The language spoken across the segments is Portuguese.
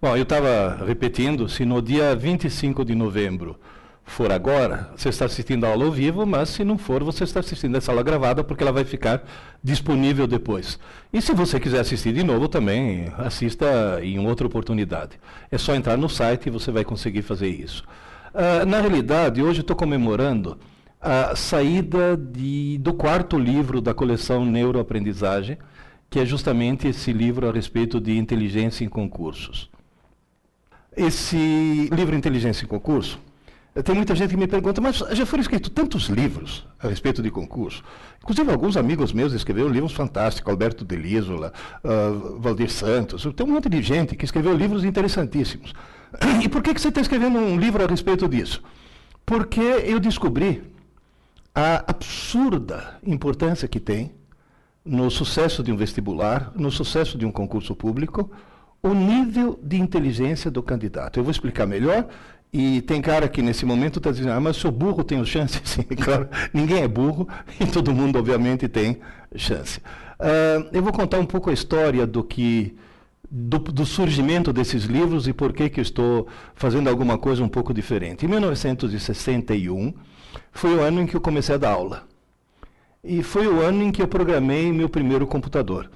Bom, eu estava repetindo, se no dia 25 de novembro for agora, você está assistindo a aula ao vivo, mas se não for, você está assistindo essa aula gravada, porque ela vai ficar disponível depois. E se você quiser assistir de novo também, assista em outra oportunidade. É só entrar no site e você vai conseguir fazer isso. Na realidade, hoje estou comemorando a saída do quarto livro da coleção Neuroaprendizagem, que é justamente esse livro a respeito de inteligência em concursos. Esse livro Inteligência em Concurso, tem muita gente que me pergunta, mas já foram escritos tantos livros a respeito de concurso? Inclusive, alguns amigos meus escreveram livros fantásticos, Alberto de Lísola, Valdir Santos, tem um monte de gente que escreveu livros interessantíssimos. E por que você está escrevendo um livro a respeito disso? Porque eu descobri a absurda importância que tem no sucesso de um vestibular, no sucesso de um concurso público, o nível de inteligência do candidato. Eu vou explicar melhor, e tem cara que nesse momento está dizendo, mas se eu burro tenho chance? Sim, claro, ninguém é burro e todo mundo obviamente tem chance. Eu vou contar um pouco a história do surgimento desses livros e por que eu estou fazendo alguma coisa um pouco diferente. Em 1961 foi o ano em que eu comecei a dar aula. E foi o ano em que eu programei meu primeiro computador.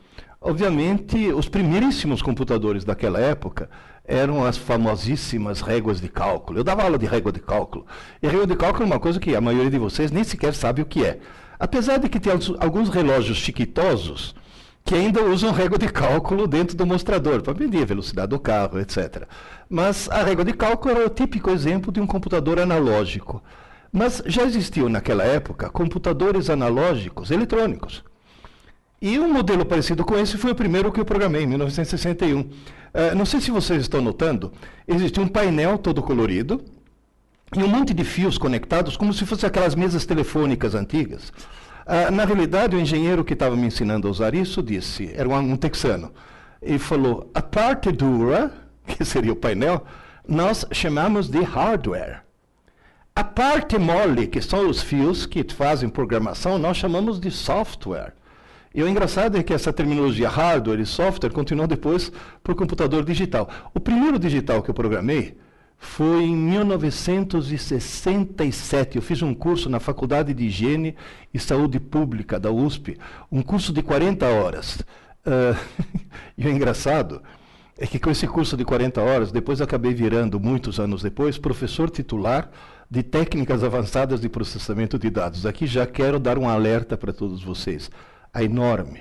Obviamente, os primeiríssimos computadores daquela época eram as famosíssimas réguas de cálculo. Eu dava aula de régua de cálculo. E régua de cálculo é uma coisa que a maioria de vocês nem sequer sabe o que é. Apesar de que tem alguns relógios chiquitosos que ainda usam régua de cálculo dentro do mostrador, para medir a velocidade do carro, etc. Mas a régua de cálculo era o típico exemplo de um computador analógico. Mas já existiam naquela época computadores analógicos eletrônicos. E um modelo parecido com esse foi o primeiro que eu programei, em 1961. Não sei se vocês estão notando, existia um painel todo colorido e um monte de fios conectados, como se fossem aquelas mesas telefônicas antigas. Na realidade, o engenheiro que estava me ensinando a usar isso disse, era um texano, e falou, a parte dura, que seria o painel, nós chamamos de hardware. A parte mole, que são os fios que fazem programação, nós chamamos de software. E o engraçado é que essa terminologia hardware e software continuou depois para o computador digital. O primeiro digital que eu programei foi em 1967. Eu fiz um curso na Faculdade de Higiene e Saúde Pública da USP, um curso de 40 horas. E o engraçado é que com esse curso de 40 horas, depois acabei virando, muitos anos depois, professor titular de técnicas avançadas de processamento de dados. Aqui já quero dar um alerta para todos vocês. A enorme,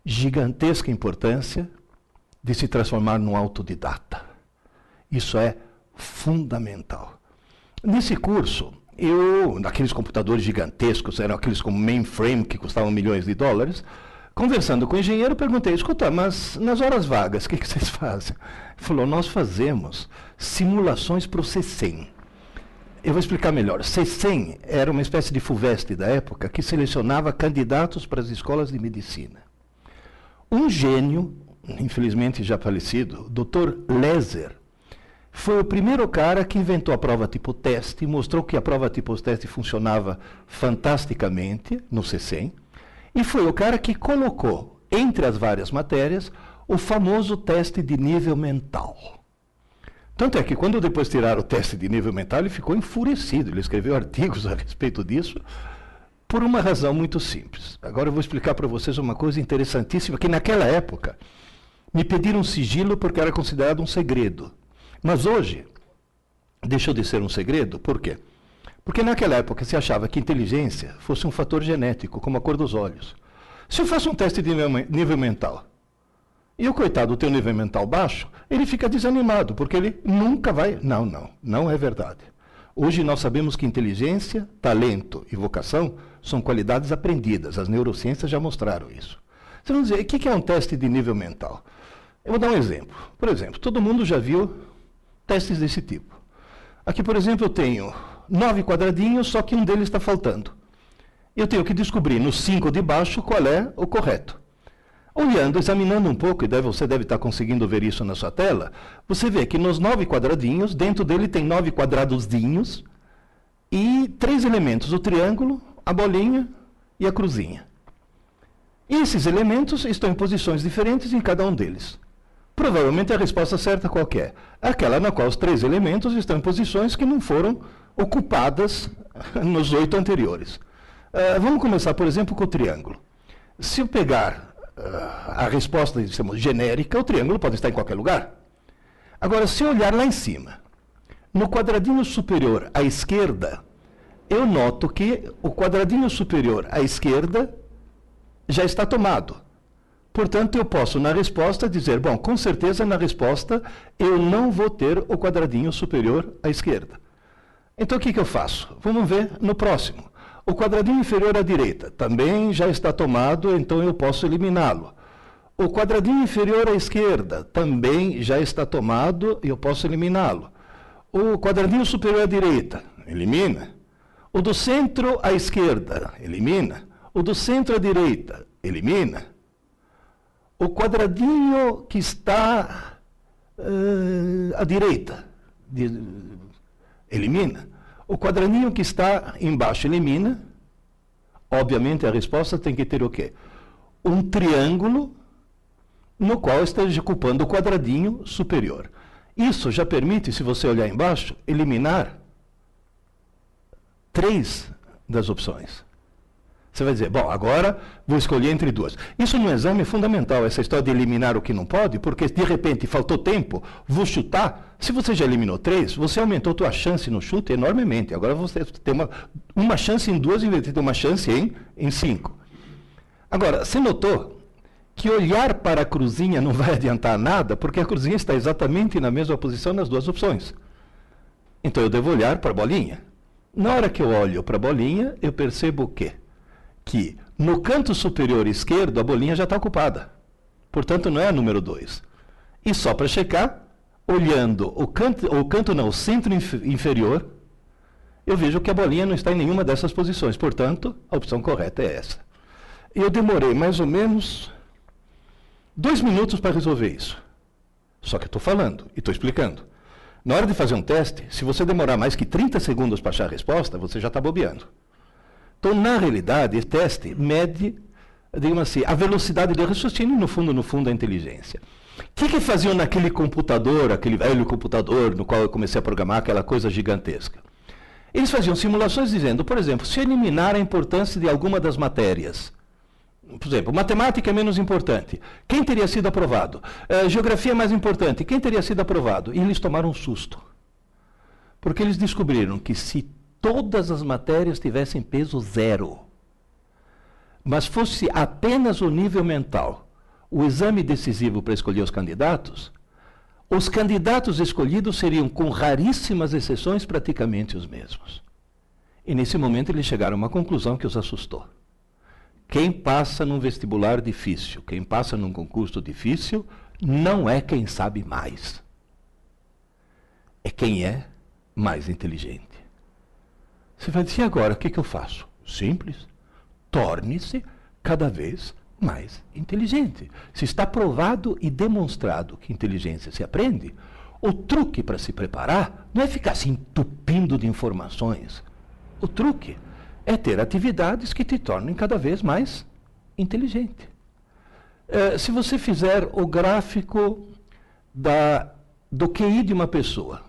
gigantesca importância de se transformar num autodidata. Isso é fundamental. Nesse curso, naqueles computadores gigantescos, eram aqueles como mainframe, que custavam milhões de dólares, conversando com o engenheiro, perguntei, escuta, mas nas horas vagas, o que vocês fazem? Ele falou, nós fazemos simulações para o C100. Eu vou explicar melhor. C100 era uma espécie de FUVEST da época que selecionava candidatos para as escolas de medicina. Um gênio, infelizmente já falecido, Dr. Leser, foi o primeiro cara que inventou a prova tipo-teste, mostrou que a prova tipo-teste funcionava fantasticamente no C100, e foi o cara que colocou, entre as várias matérias, o famoso teste de nível mental. Tanto é que quando depois tiraram o teste de nível mental, ele ficou enfurecido. Ele escreveu artigos a respeito disso, por uma razão muito simples. Agora eu vou explicar para vocês uma coisa interessantíssima, que naquela época me pediram sigilo porque era considerado um segredo. Mas hoje, deixou de ser um segredo, por quê? Porque naquela época se achava que inteligência fosse um fator genético, como a cor dos olhos. Se eu faço um teste de nível mental, e o coitado tem um nível mental baixo, ele fica desanimado, porque ele nunca vai... Não é verdade. Hoje nós sabemos que inteligência, talento e vocação são qualidades aprendidas. As neurociências já mostraram isso. Você vai dizer, o que é um teste de nível mental? Eu vou dar um exemplo. Por exemplo, todo mundo já viu testes desse tipo. Aqui, por exemplo, eu tenho 9 quadradinhos, só que um deles está faltando. Eu tenho que descobrir nos 5 de baixo qual é o correto. Olhando, examinando um pouco, e você deve estar conseguindo ver isso na sua tela, você vê que nos 9 quadradinhos, dentro dele tem 9 quadradozinhos e 3 elementos, o triângulo, a bolinha e a cruzinha. E esses elementos estão em posições diferentes em cada um deles. Provavelmente a resposta certa qual que é? Aquela na qual os 3 elementos estão em posições que não foram ocupadas nos 8 anteriores. Vamos começar, por exemplo, com o triângulo. Se eu pegar a resposta, digamos, genérica, o triângulo pode estar em qualquer lugar. Agora, se eu olhar lá em cima, no quadradinho superior à esquerda, eu noto que o quadradinho superior à esquerda já está tomado. Portanto, eu posso, na resposta, dizer, bom, com certeza, na resposta, eu não vou ter o quadradinho superior à esquerda. Então, o que eu faço? Vamos ver no próximo. O quadradinho inferior à direita também já está tomado, então eu posso eliminá-lo. O quadradinho inferior à esquerda também já está tomado e eu posso eliminá-lo. O quadradinho superior à direita, elimina. O do centro à esquerda, elimina. O do centro à direita, elimina. O quadradinho que está à direita, elimina. O quadradinho que está embaixo, elimina. Obviamente, a resposta tem que ter o quê? Um triângulo no qual esteja ocupando o quadradinho superior. Isso já permite, se você olhar embaixo, eliminar 3 das opções. Você vai dizer, bom, agora vou escolher entre 2. Isso no exame é fundamental, essa história de eliminar o que não pode, porque de repente faltou tempo, vou chutar. Se você já eliminou 3, você aumentou a sua chance no chute enormemente. Agora você tem uma chance em 2 em vez de ter uma chance em 5. Agora, você notou que olhar para a cruzinha não vai adiantar nada, porque a cruzinha está exatamente na mesma posição nas 2 opções. Então eu devo olhar para a bolinha. Na hora que eu olho para a bolinha, eu percebo o quê? Que no canto superior esquerdo a bolinha já está ocupada. Portanto, não é a número 2. E só para checar, olhando o centro inferior, eu vejo que a bolinha não está em nenhuma dessas posições. Portanto, a opção correta é essa. Eu demorei mais ou menos 2 minutos para resolver isso. Só que eu estou falando e estou explicando. Na hora de fazer um teste, se você demorar mais que 30 segundos para achar a resposta, você já está bobeando. Então, na realidade, esse teste mede, digamos assim, a velocidade de raciocínio e, no fundo, a inteligência. O que faziam naquele computador, aquele velho computador no qual eu comecei a programar aquela coisa gigantesca? Eles faziam simulações dizendo, por exemplo, se eliminar a importância de alguma das matérias, por exemplo, matemática é menos importante, quem teria sido aprovado? Geografia é mais importante, quem teria sido aprovado? E eles tomaram um susto. Porque eles descobriram que se todas as matérias tivessem peso 0, mas fosse apenas o nível mental, o exame decisivo para escolher os candidatos escolhidos seriam, com raríssimas exceções, praticamente os mesmos. E nesse momento eles chegaram a uma conclusão que os assustou. Quem passa num vestibular difícil, quem passa num concurso difícil, não é quem sabe mais. É quem é mais inteligente. Você vai dizer, agora, o que eu faço? Simples. Torne-se cada vez mais inteligente. Se está provado e demonstrado que inteligência se aprende, o truque para se preparar não é ficar se entupindo de informações. O truque é ter atividades que te tornem cada vez mais inteligente. Se você fizer o gráfico do QI de uma pessoa,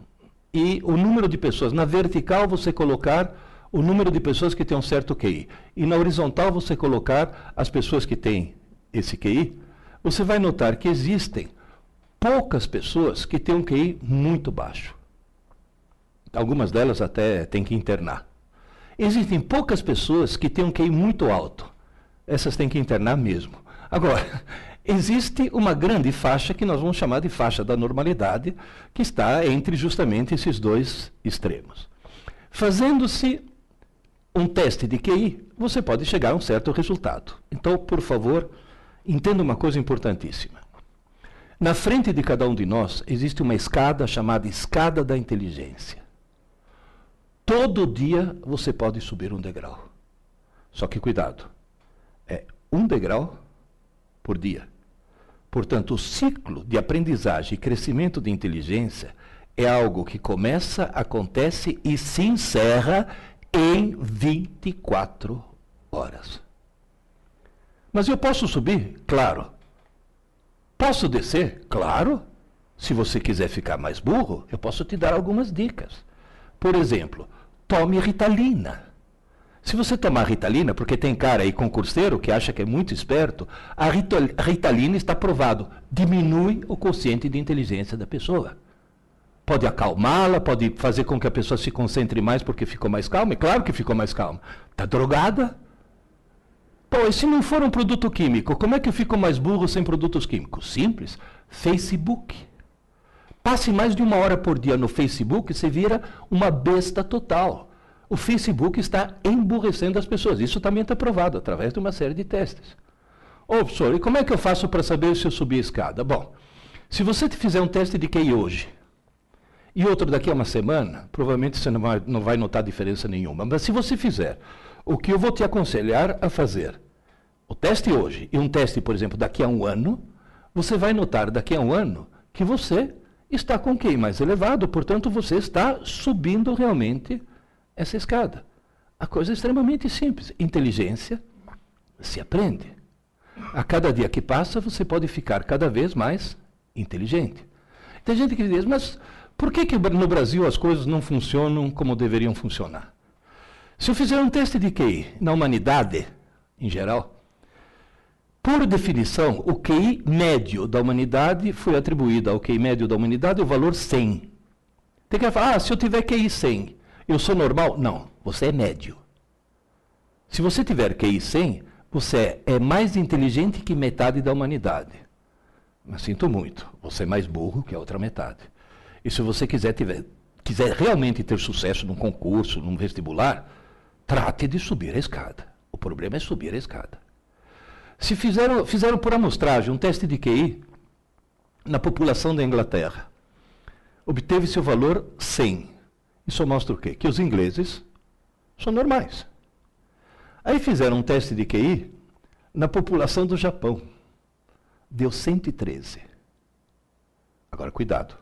e o número de pessoas, na vertical você colocar o número de pessoas que têm um certo QI, e na horizontal você colocar as pessoas que têm esse QI, você vai notar que existem poucas pessoas que têm um QI muito baixo. Algumas delas até têm que internar. Existem poucas pessoas que têm um QI muito alto. Essas têm que internar mesmo. Agora, existe uma grande faixa que nós vamos chamar de faixa da normalidade, que está entre justamente esses 2 extremos. Fazendo-se um teste de QI, você pode chegar a um certo resultado. Então, por favor, entenda uma coisa importantíssima. Na frente de cada um de nós existe uma escada chamada escada da inteligência. Todo dia você pode subir um degrau. Só que cuidado, é um degrau por dia. Portanto, o ciclo de aprendizagem e crescimento de inteligência é algo que começa, acontece e se encerra em 24 horas. Mas eu posso subir? Claro. Posso descer? Claro. Se você quiser ficar mais burro, eu posso te dar algumas dicas. Por exemplo, tome Ritalina. Se você tomar Ritalina, porque tem cara aí concurseiro que acha que é muito esperto, a Ritalina está provado, diminui o quociente de inteligência da pessoa. Pode acalmá-la, pode fazer com que a pessoa se concentre mais porque ficou mais calma, é claro que ficou mais calma. Está drogada? Pô, e se não for um produto químico, como é que eu fico mais burro sem produtos químicos? Simples, Facebook. Passe mais de 1 hora por dia no Facebook, você vira uma besta total. O Facebook está emburrecendo as pessoas. Isso também está provado através de uma série de testes. Ô, professor, e como é que eu faço para saber se eu subi a escada? Bom, se você fizer um teste de QI hoje e outro daqui a uma semana, provavelmente você não vai notar diferença nenhuma. Mas se você fizer o que eu vou te aconselhar a fazer, o teste hoje e um teste, por exemplo, daqui a um ano, você vai notar daqui a um ano que você está com QI mais elevado, portanto, você está subindo realmente essa escada. A coisa é extremamente simples. Inteligência se aprende. A cada dia que passa, você pode ficar cada vez mais inteligente. Tem gente que diz, mas por que no Brasil as coisas não funcionam como deveriam funcionar? Se eu fizer um teste de QI na humanidade, em geral, por definição, o QI médio da humanidade foi atribuído ao QI médio da humanidade o valor 100. Tem que falar, se eu tiver QI 100, eu sou normal? Não, você é médio. Se você tiver QI 100, você é mais inteligente que metade da humanidade. Mas sinto muito, você é mais burro que a outra metade. E se você quiser realmente ter sucesso num concurso, num vestibular, trate de subir a escada. O problema é subir a escada. Se fizeram por amostragem um teste de QI na população da Inglaterra, obteve-se o valor 100. Isso mostra o quê? Que os ingleses são normais. Aí fizeram um teste de QI na população do Japão. Deu 113. Agora, cuidado.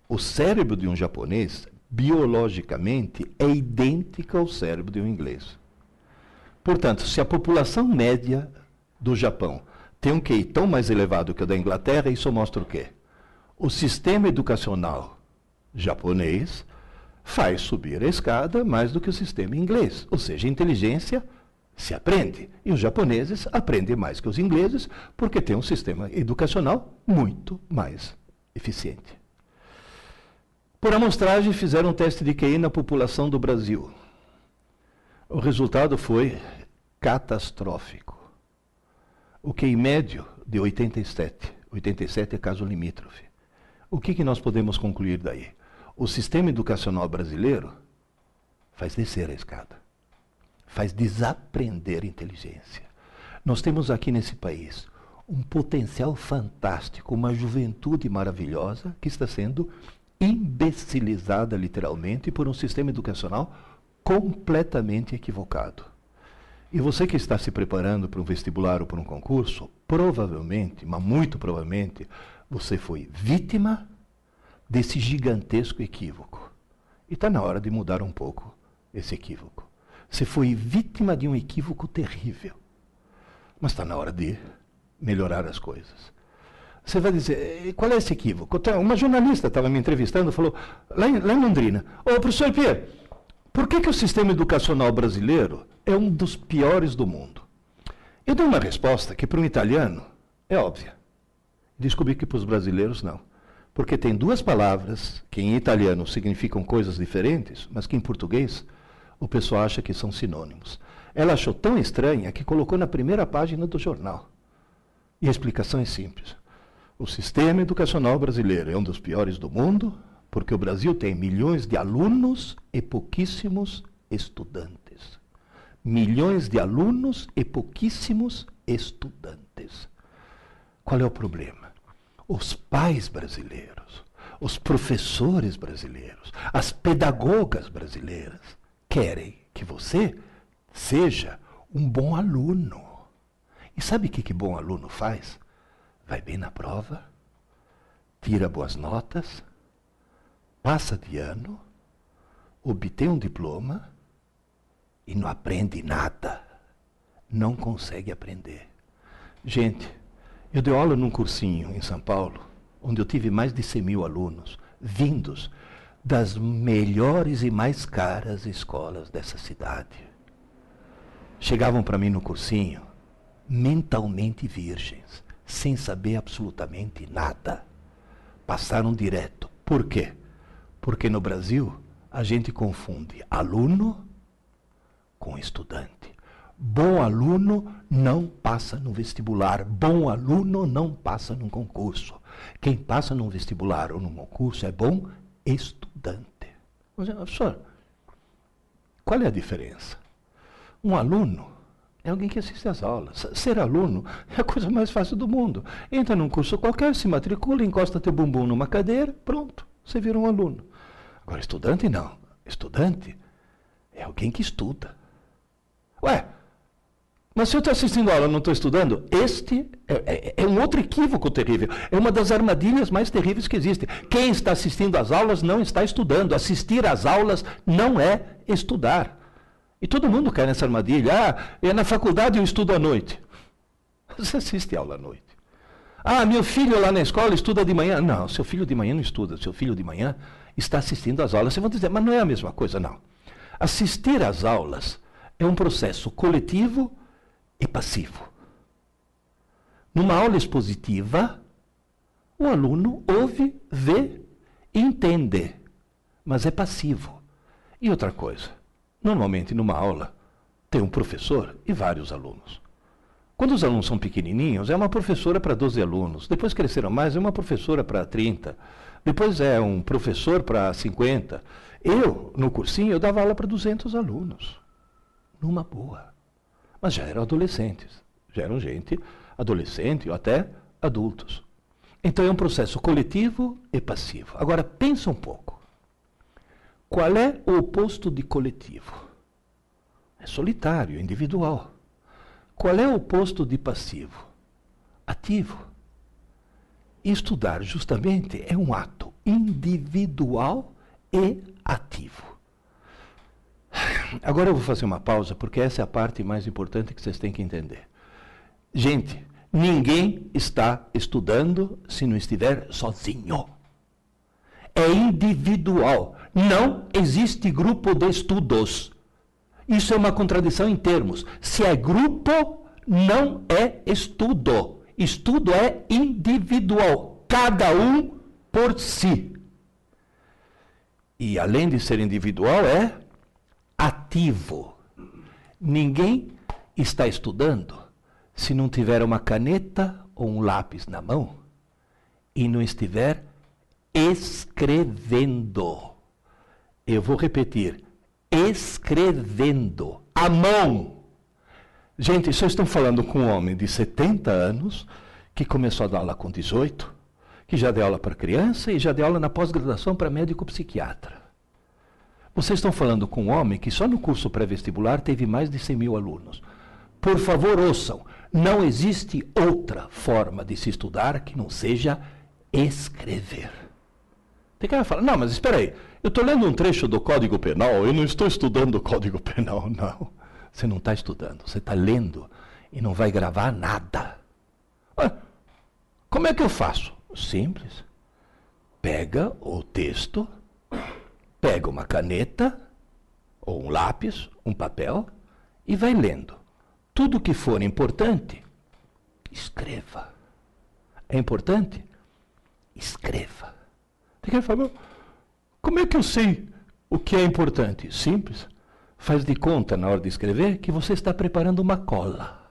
O cérebro de um japonês, biologicamente, é idêntico ao cérebro de um inglês. Portanto, se a população média do Japão tem um QI tão mais elevado que o da Inglaterra, isso mostra o quê? O sistema educacional japonês faz subir a escada mais do que o sistema inglês. Ou seja, inteligência se aprende. E os japoneses aprendem mais que os ingleses porque têm um sistema educacional muito mais eficiente. Por amostragem, fizeram um teste de QI na população do Brasil. O resultado foi catastrófico. O QI médio de 87. 87 é caso limítrofe. O que nós podemos concluir daí? O sistema educacional brasileiro faz descer a escada. Faz desaprender inteligência. Nós temos aqui nesse país um potencial fantástico, uma juventude maravilhosa que está sendo imbecilizada literalmente por um sistema educacional completamente equivocado. E você que está se preparando para um vestibular ou para um concurso, provavelmente, mas muito provavelmente, você foi vítima desse gigantesco equívoco. E está na hora de mudar um pouco esse equívoco. Você foi vítima de um equívoco terrível. Mas está na hora de melhorar as coisas. Você vai dizer, qual é esse equívoco? Uma jornalista estava me entrevistando, falou, lá em Londrina, ô professor Pierre, por que o sistema educacional brasileiro é um dos piores do mundo? Eu dei uma resposta que para um italiano é óbvia. Descobri que para os brasileiros não. Porque tem duas palavras que em italiano significam coisas diferentes, mas que em português o pessoal acha que são sinônimos. Ela achou tão estranha que colocou na primeira página do jornal. E a explicação é simples. O sistema educacional brasileiro é um dos piores do mundo, porque o Brasil tem milhões de alunos e pouquíssimos estudantes. Milhões de alunos e pouquíssimos estudantes. Qual é o problema? Os pais brasileiros, os professores brasileiros, as pedagogas brasileiras querem que você seja um bom aluno. E sabe o que bom aluno faz? Vai bem na prova, tira boas notas, passa de ano, obtém um diploma e não aprende nada. Não consegue aprender. Gente, Eu dei aula num cursinho em São Paulo, onde eu tive mais de 100.000 alunos, vindos das melhores e mais caras escolas dessa cidade. Chegavam para mim no cursinho, mentalmente virgens, sem saber absolutamente nada. Passaram direto. Por quê? Porque no Brasil a gente confunde aluno com estudante. Bom aluno não passa no vestibular. Bom aluno não passa num concurso. Quem passa num vestibular ou num concurso é bom estudante. Mas, professor, qual é a diferença? Um aluno é alguém que assiste às aulas. Ser aluno é a coisa mais fácil do mundo. Entra num curso qualquer, se matricula, encosta teu bumbum numa cadeira, pronto, você vira um aluno. Agora, estudante não. Estudante é alguém que estuda. Ué, mas se eu estou assistindo a aula e não estou estudando, este é um outro equívoco terrível. É uma das armadilhas mais terríveis que existe. Quem está assistindo às aulas não está estudando. Assistir às aulas não é estudar. E todo mundo cai nessa armadilha. Ah, na faculdade eu estudo à noite. Você assiste aula à noite. Ah, meu filho lá na escola estuda de manhã. Não, seu filho de manhã não estuda. Seu filho de manhã está assistindo às aulas. Vocês vão dizer, mas não é a mesma coisa, não. Assistir às aulas é um processo coletivo e passivo. Numa aula expositiva, o aluno ouve, vê e entende, mas é passivo. E outra coisa, normalmente numa aula tem um professor e vários alunos. Quando os alunos são pequenininhos, é uma professora para 12 alunos. Depois cresceram mais, é uma professora para 30. Depois é um professor para 50. Eu, no cursinho, eu dava aula para 200 alunos. Numa boa. Mas já eram adolescentes. Já eram gente adolescente ou até adultos. Então é um processo coletivo e passivo. Agora, pensa um pouco. Qual é o oposto de coletivo? É solitário, individual. Qual é o oposto de passivo? Ativo. Estudar, justamente, é um ato individual e ativo. Agora eu vou fazer uma pausa, porque essa é a parte mais importante que vocês têm que entender. Gente, ninguém está estudando se não estiver sozinho. É individual. Não existe grupo de estudos. Isso é uma contradição em termos. Se é grupo, não é estudo. Estudo é individual. Cada um por si. E além de ser individual, é ativo. Ninguém está estudando se não tiver uma caneta ou um lápis na mão e não estiver escrevendo. Eu vou repetir. Escrevendo. À mão. Gente, vocês estão falando com um homem de 70 anos que começou a dar aula com 18, que já deu aula para criança e já deu aula na pós-graduação para médico-psiquiatra. Vocês estão falando com um homem que só no curso pré-vestibular teve mais de 100.000 alunos. Por favor, ouçam. Não existe outra forma de se estudar que não seja escrever. Tem cara que fala, não, mas espera aí, eu estou lendo um trecho do Código Penal, eu não estou estudando o Código Penal, não. Você não está estudando, você está lendo e não vai gravar nada. Ué, como é que eu faço? Simples. Pega o texto, pega uma caneta, ou um lápis, um papel, e vai lendo. Tudo que for importante, escreva. É importante? Escreva. Tem que falar, como é que eu sei o que é importante? Simples. Faz de conta, na hora de escrever, que você está preparando uma cola.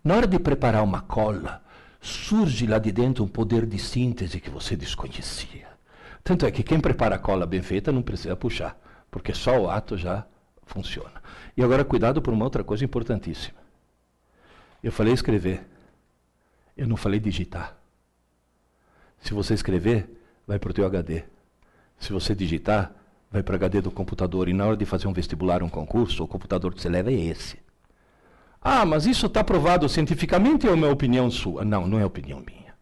Na hora de preparar uma cola, surge lá de dentro um poder de síntese que você desconhecia. Tanto é que quem prepara a cola bem feita não precisa puxar, porque só o ato já funciona. E agora, cuidado por uma outra coisa importantíssima. Eu falei escrever, eu não falei digitar. Se você escrever, vai para o teu HD. Se você digitar, vai para o HD do computador. E na hora de fazer um vestibular, um concurso, o computador que você leva é esse. Ah, mas isso está provado cientificamente ou é uma opinião sua? Não, não é opinião minha.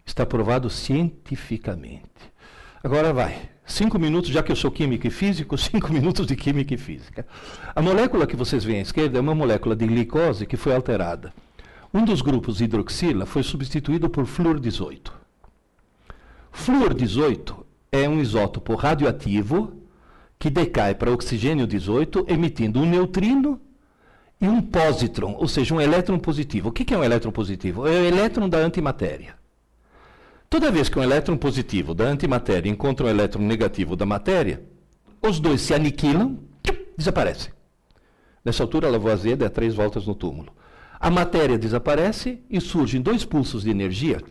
Está provado cientificamente. Agora vai. 5 minutos, já que eu sou químico e físico, 5 minutos de química e física. A molécula que vocês veem à esquerda é uma molécula de glicose que foi alterada. Um dos grupos hidroxila foi substituído por flúor 18. Flúor 18 é um isótopo radioativo que decai para oxigênio 18, emitindo um neutrino e um pósitron, ou seja, um elétron positivo. O que é um elétron positivo? É o elétron da antimatéria. Toda vez que um elétron positivo da antimatéria encontra um elétron negativo da matéria, os dois se aniquilam, desaparecem. Nessa altura, Lavoisier dá 3 voltas no túmulo. A matéria desaparece e surgem 2 pulsos de energia,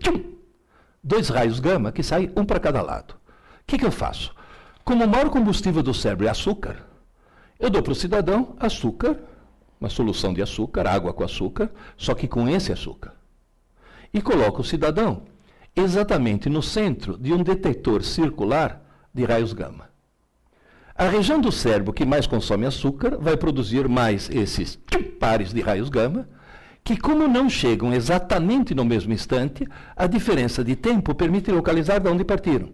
2 raios gama que saem um para cada lado. O que eu faço? Como o maior combustível do cérebro é açúcar, eu dou para o cidadão açúcar, uma solução de açúcar, água com açúcar, só que com esse açúcar. E coloco o cidadão exatamente no centro de um detector circular de raios gama. A região do cérebro que mais consome açúcar vai produzir mais esses pares de raios gama, que como não chegam exatamente no mesmo instante, a diferença de tempo permite localizar de onde partiram.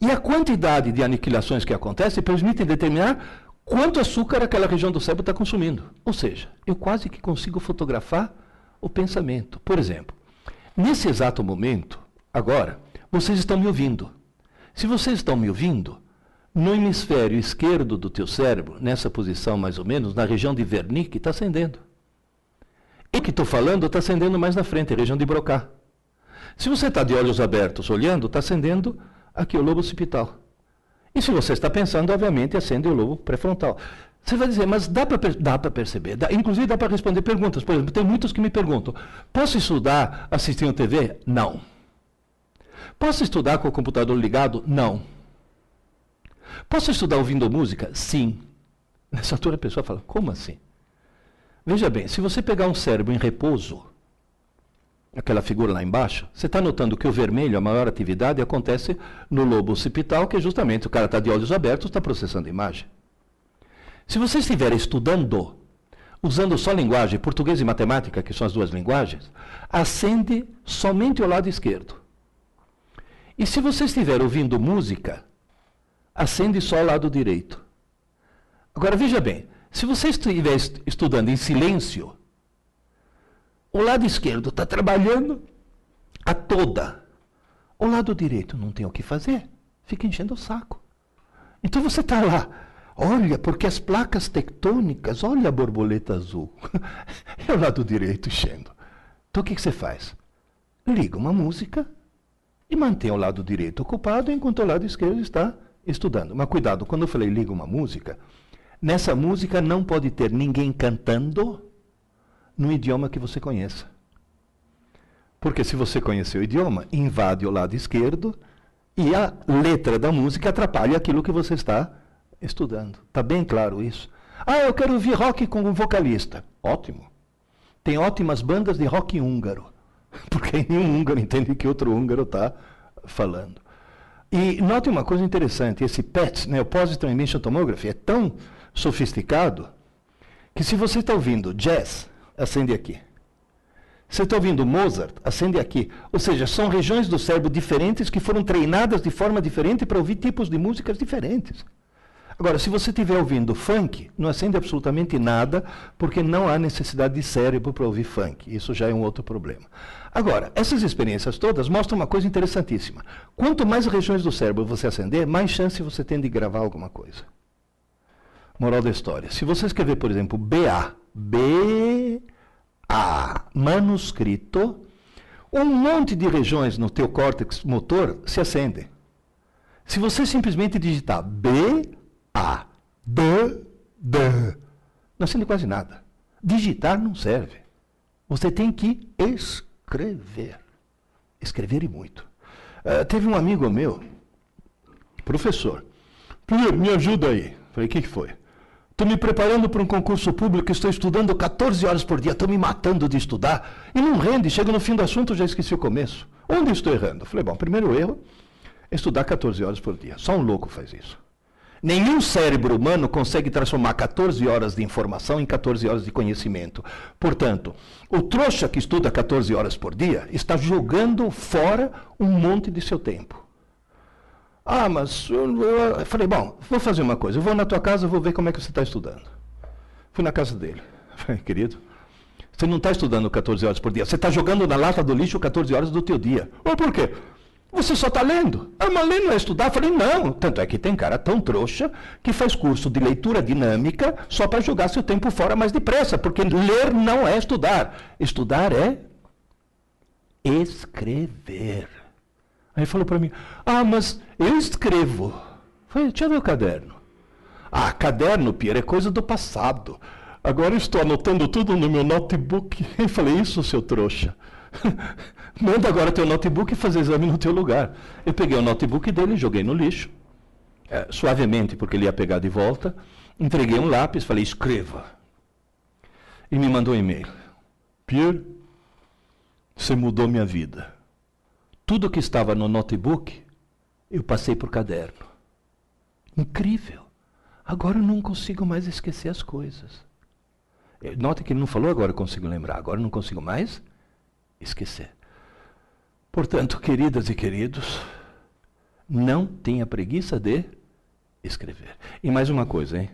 E a quantidade de aniquilações que acontecem permite determinar quanto açúcar aquela região do cérebro está consumindo. Ou seja, eu quase que consigo fotografar o pensamento. Por exemplo, nesse exato momento, agora, vocês estão me ouvindo. Se vocês estão me ouvindo, no hemisfério esquerdo do teu cérebro, nessa posição mais ou menos, na região de Wernicke, está acendendo. E o que estou falando está acendendo mais na frente, a região de Broca. Se você está de olhos abertos olhando, está acendendo aqui o lobo occipital. E se você está pensando, obviamente, acende o lobo pré-frontal. Você vai dizer, mas dá para perceber, inclusive dá para responder perguntas. Por exemplo, tem muitos que me perguntam, posso estudar assistindo TV? Não. Posso estudar com o computador ligado? Não. Posso estudar ouvindo música? Sim. Nessa altura a pessoa fala, como assim? Veja bem, se você pegar um cérebro em repouso, aquela figura lá embaixo, você está notando que o vermelho, a maior atividade, acontece no lobo occipital, que é justamente o cara está de olhos abertos, está processando a imagem. Se você estiver estudando, usando só linguagem, português e matemática, que são as 2 linguagens, acende somente o lado esquerdo. E se você estiver ouvindo música, acende só o lado direito. Agora, veja bem, se você estiver estudando em silêncio, o lado esquerdo está trabalhando a toda. O lado direito não tem o que fazer, fica enchendo o saco. Então você está lá, olha, porque as placas tectônicas, olha a borboleta azul. É o lado direito enchendo. Então o que você faz? Liga uma música e mantém o lado direito ocupado enquanto o lado esquerdo está estudando. Mas cuidado, quando eu falei liga uma música, nessa música não pode ter ninguém cantando no idioma que você conheça. Porque se você conhecer o idioma, invade o lado esquerdo e a letra da música atrapalha aquilo que você está estudando. Está bem claro isso? Ah, eu quero ouvir rock com um vocalista. Ótimo. Tem ótimas bandas de rock húngaro. Porque nenhum húngaro entende o que outro húngaro está falando. E note uma coisa interessante, esse PET, né, o Positron Emission Tomography, é tão sofisticado que se você está ouvindo jazz, acende aqui. Se você está ouvindo Mozart, acende aqui. Ou seja, são regiões do cérebro diferentes que foram treinadas de forma diferente para ouvir tipos de músicas diferentes. Agora, se você estiver ouvindo funk, não acende absolutamente nada, porque não há necessidade de cérebro para ouvir funk. Isso já é um outro problema. Agora, essas experiências todas mostram uma coisa interessantíssima. Quanto mais regiões do cérebro você acender, mais chance você tem de gravar alguma coisa. Moral da história. Se você escrever, por exemplo, BA, manuscrito, um monte de regiões no teu córtex motor se acendem. Se você simplesmente digitar não acende quase nada. Digitar não serve. Você tem que escrever. Escrever e muito. Teve um amigo meu, professor. Me ajuda aí. Falei, o que foi? Estou me preparando para um concurso público, estou estudando 14 horas por dia, estou me matando de estudar, e não rende, chega no fim do assunto, já esqueci o começo. Onde estou errando? Falei, bom, primeiro erro é estudar 14 horas por dia. Só um louco faz isso. Nenhum cérebro humano consegue transformar 14 horas de informação em 14 horas de conhecimento. Portanto, o trouxa que estuda 14 horas por dia está jogando fora um monte de seu tempo. Ah, mas eu falei, bom, vou fazer uma coisa, eu vou na tua casa, vou ver como é que você está estudando. Fui na casa dele. Falei, querido, Você não está estudando 14 horas por dia. Você está jogando na lata do lixo 14 horas do teu dia. Ou por quê? Você só está lendo. Ah, mas ler não é estudar? Eu falei, não. Tanto é que tem cara tão trouxa que faz curso de leitura dinâmica só para jogar seu tempo fora mais depressa. Porque ler não é estudar. Estudar é escrever. Aí ele falou para mim, mas eu escrevo. Eu falei, deixa eu ver o caderno. Caderno, Pierre, é coisa do passado. Agora eu estou anotando tudo no meu notebook. Eu falei, isso, seu trouxa. Manda agora teu notebook e fazer exame no teu lugar. Eu peguei o notebook dele, joguei no lixo, suavemente, porque ele ia pegar de volta. Entreguei um lápis, falei, escreva. E me mandou um e-mail. Pierre, você mudou minha vida. Tudo que estava no notebook, eu passei por caderno. Incrível. Agora eu não consigo mais esquecer as coisas. Nota que ele não falou agora eu consigo lembrar. Agora eu não consigo mais esquecer. Portanto, queridas e queridos, não tenha preguiça de escrever. E mais uma coisa, hein?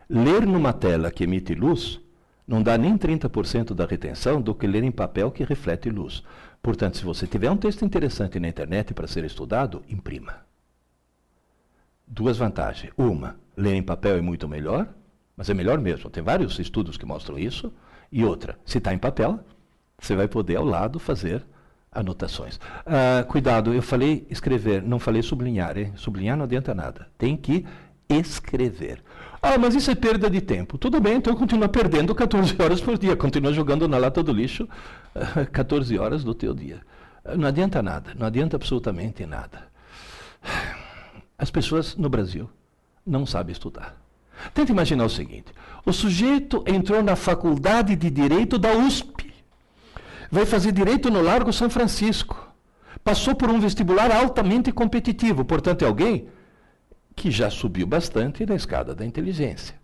Ler numa tela que emite luz não dá nem 30% da retenção do que ler em papel que reflete luz. Portanto, se você tiver um texto interessante na internet para ser estudado, imprima. Duas vantagens. Uma, ler em papel é muito melhor, mas é melhor mesmo. Tem vários estudos que mostram isso. E outra, se está em papel, você vai poder ao lado fazer anotações. Cuidado, eu falei escrever, não falei sublinhar. Hein? Sublinhar não adianta nada. Tem que escrever. Mas isso é perda de tempo. Tudo bem, então continua perdendo 14 horas por dia. Continua jogando na lata do lixo 14 horas do teu dia. Não adianta nada. Não adianta absolutamente nada. As pessoas no Brasil não sabem estudar. Tenta imaginar o seguinte. O sujeito entrou na faculdade de Direito da USP. Vai fazer Direito no Largo São Francisco. Passou por um vestibular altamente competitivo. Portanto, é alguém que já subiu bastante na escada da inteligência.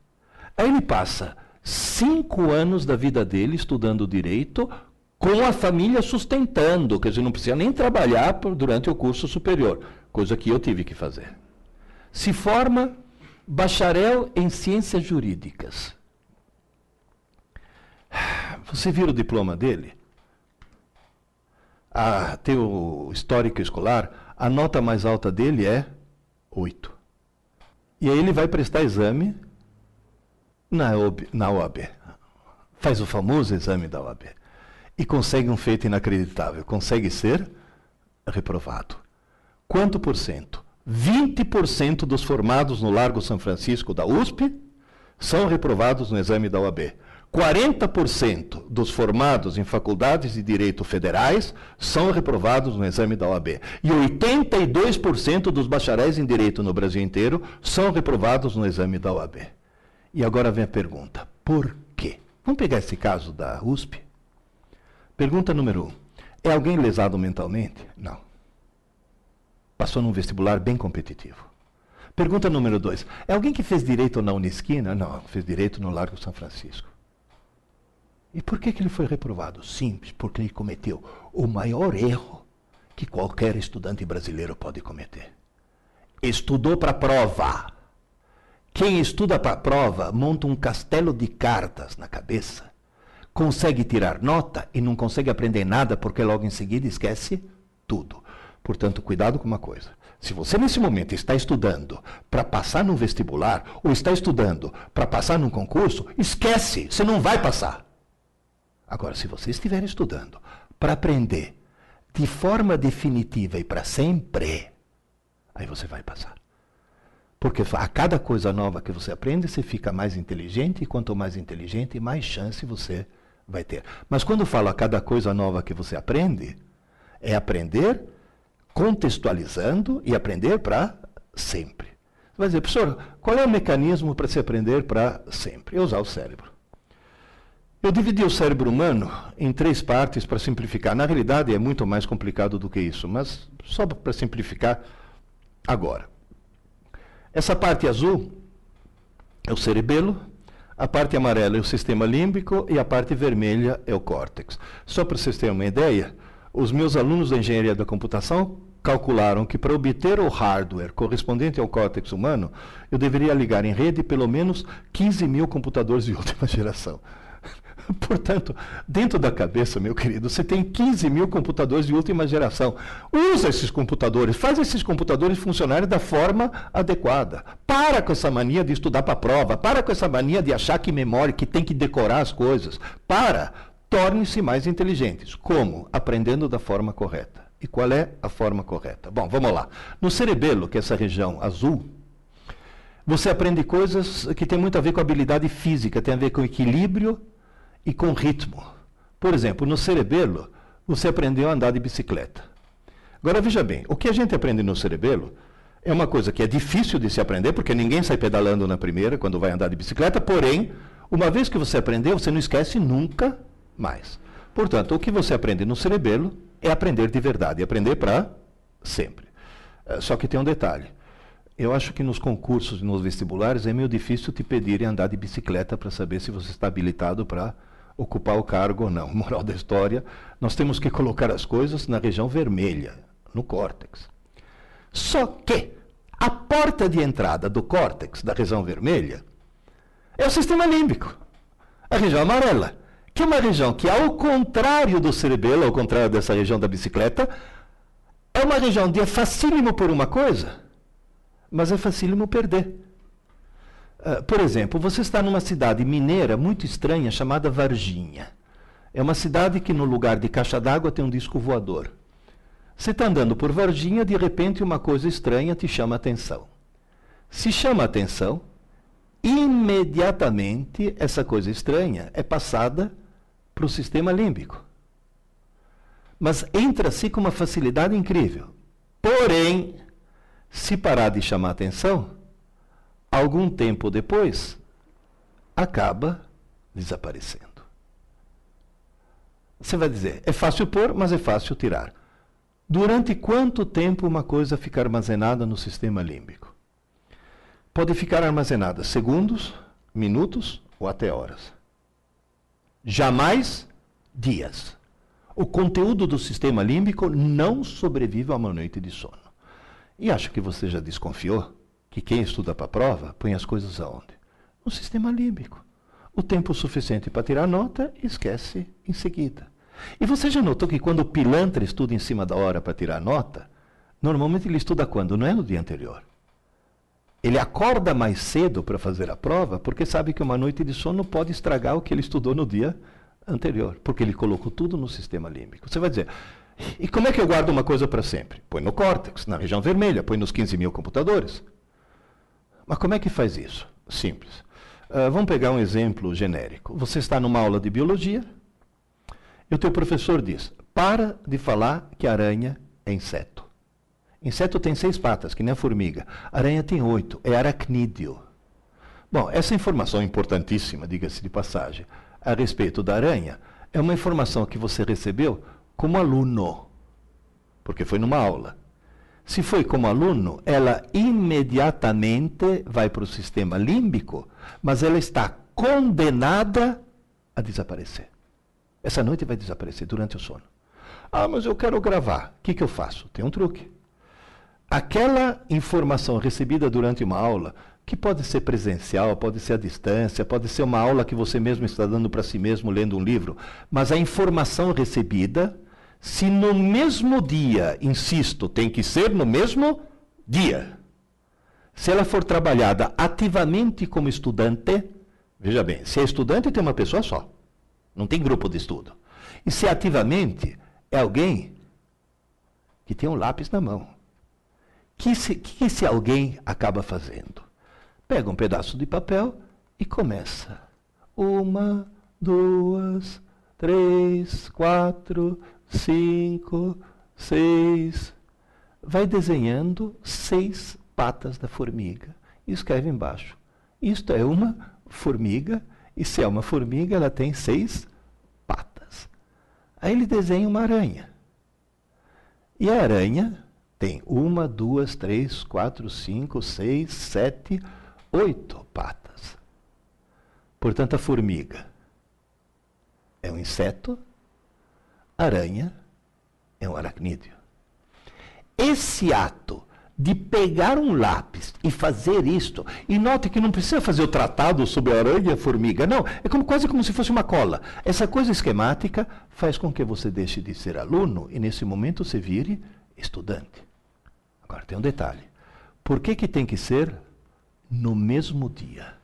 Aí ele passa 5 anos da vida dele estudando Direito, com a família sustentando. Quer dizer, não precisa nem trabalhar durante o curso superior. Coisa que eu tive que fazer. Se forma bacharel em Ciências Jurídicas. Você vira o diploma dele? Tem o histórico escolar, a nota mais alta dele é 8. E aí ele vai prestar exame na OAB. Faz o famoso exame da OAB. E consegue um feito inacreditável. Consegue ser reprovado. Quanto por cento? 20% dos formados no Largo São Francisco da USP são reprovados no exame da OAB. 40% dos formados em faculdades de direito federais são reprovados no exame da OAB. E 82% dos bacharéis em direito no Brasil inteiro são reprovados no exame da OAB. E agora vem a pergunta, por quê? Vamos pegar esse caso da USP? Pergunta número 1. É alguém lesado mentalmente? Não. Passou num vestibular bem competitivo. Pergunta número 2. É alguém que fez direito na Unisquina? Não, fez direito no Largo São Francisco. E por que ele foi reprovado? Simples, porque ele cometeu o maior erro que qualquer estudante brasileiro pode cometer. Estudou para a prova. Quem estuda para a prova monta um castelo de cartas na cabeça, consegue tirar nota e não consegue aprender nada porque logo em seguida esquece tudo. Portanto, cuidado com uma coisa. Se você nesse momento está estudando para passar num vestibular ou está estudando para passar num concurso, esquece, você não vai passar. Agora, se você estiver estudando para aprender de forma definitiva e para sempre, aí você vai passar. Porque a cada coisa nova que você aprende, você fica mais inteligente, e quanto mais inteligente, mais chance você vai ter. Mas quando eu falo a cada coisa nova que você aprende, é aprender contextualizando e aprender para sempre. Você vai dizer, professor, qual é o mecanismo para se aprender para sempre? É usar o cérebro. Eu dividi o cérebro humano em 3 partes para simplificar. Na realidade é muito mais complicado do que isso, mas só para simplificar agora. Essa parte azul é o cerebelo, a parte amarela é o sistema límbico e a parte vermelha é o córtex. Só para vocês terem uma ideia, os meus alunos da engenharia da computação calcularam que para obter o hardware correspondente ao córtex humano, eu deveria ligar em rede pelo menos 15 mil computadores de última geração. Portanto, dentro da cabeça, meu querido, você tem 15 mil computadores de última geração. Usa esses computadores, faz esses computadores funcionarem da forma adequada. Para com essa mania de estudar para a prova, para com essa mania de achar que memória, que tem que decorar as coisas. Torne-se mais inteligentes. Como? Aprendendo da forma correta. E qual é a forma correta? Bom, vamos lá. No cerebelo, que é essa região azul, você aprende coisas que têm muito a ver com habilidade física, tem a ver com equilíbrio e com ritmo. Por exemplo, no cerebelo, você aprendeu a andar de bicicleta. Agora, veja bem, o que a gente aprende no cerebelo é uma coisa que é difícil de se aprender, porque ninguém sai pedalando na primeira, quando vai andar de bicicleta, porém, uma vez que você aprendeu, você não esquece nunca mais. Portanto, o que você aprende no cerebelo é aprender de verdade, aprender para sempre. Só que tem um detalhe. Eu acho que nos concursos e nos vestibulares é meio difícil te pedirem andar de bicicleta para saber se você está habilitado para ocupar o cargo ou não. Moral da história, nós temos que colocar as coisas na região vermelha, no córtex. Só que a porta de entrada do córtex, da região vermelha, é o sistema límbico, a região amarela, que é uma região que, ao contrário do cerebelo, ao contrário dessa região da bicicleta, é uma região onde é facílimo por uma coisa, mas é facílimo perder. Por exemplo, você está numa cidade mineira muito estranha chamada Varginha. É uma cidade que no lugar de caixa d'água tem um disco voador. Você está andando por Varginha, de repente uma coisa estranha te chama a atenção. Se chama a atenção, imediatamente essa coisa estranha é passada para o sistema límbico. Mas entra-se com uma facilidade incrível. Porém, se parar de chamar atenção, algum tempo depois, acaba desaparecendo. Você vai dizer, é fácil pôr, mas é fácil tirar. Durante quanto tempo uma coisa fica armazenada no sistema límbico? Pode ficar armazenada segundos, minutos ou até horas. Jamais dias. O conteúdo do sistema límbico não sobrevive a uma noite de sono. E acho que você já desconfiou que quem estuda para a prova põe as coisas aonde? No sistema límbico. O tempo suficiente para tirar nota e esquece em seguida. E você já notou que quando o pilantra estuda em cima da hora para tirar nota, normalmente ele estuda quando? Não é no dia anterior. Ele acorda mais cedo para fazer a prova porque sabe que uma noite de sono pode estragar o que ele estudou no dia anterior, porque ele colocou tudo no sistema límbico. Você vai dizer, e como é que eu guardo uma coisa para sempre? Põe no córtex, na região vermelha, põe nos 15 mil computadores. Mas como é que faz isso? Simples. Vamos pegar um exemplo genérico. Você está numa aula de biologia e o teu professor diz, para de falar que aranha é inseto. Inseto tem 6 patas, que nem a formiga. Aranha tem 8, é aracnídeo. Bom, essa informação importantíssima, diga-se de passagem, a respeito da aranha, é uma informação que você recebeu como aluno, porque foi numa aula. Se foi como aluno, ela imediatamente vai para o sistema límbico, mas ela está condenada a desaparecer. Essa noite vai desaparecer durante o sono. Ah, mas eu quero gravar. O que eu faço? Tem um truque. Aquela informação recebida durante uma aula, que pode ser presencial, pode ser à distância, pode ser uma aula que você mesmo está dando para si mesmo, lendo um livro, mas a informação recebida, se no mesmo dia, insisto, tem que ser no mesmo dia. Se ela for trabalhada ativamente como estudante, veja bem, se é estudante tem uma pessoa só, não tem grupo de estudo. E se ativamente é alguém que tem um lápis na mão. Que esse alguém acaba fazendo? Pega um pedaço de papel e começa. 1, 2, 3, 4, 5, 6. Vai desenhando 6 patas da formiga e escreve embaixo. Isto é uma formiga, e se é uma formiga, ela tem 6 patas. Aí ele desenha uma aranha. E a aranha tem 1, 2, 3, 4, 5, 6, 7, 8 patas. Portanto, a formiga é um inseto, a aranha é um aracnídeo. Esse ato de pegar um lápis, e fazer isto. E note que não precisa fazer o tratado sobre a aranha e a formiga, não. É quase como se fosse uma cola. Essa coisa esquemática faz com que você deixe de ser aluno e nesse momento você vire estudante. Agora tem um detalhe. Por que tem que ser no mesmo dia?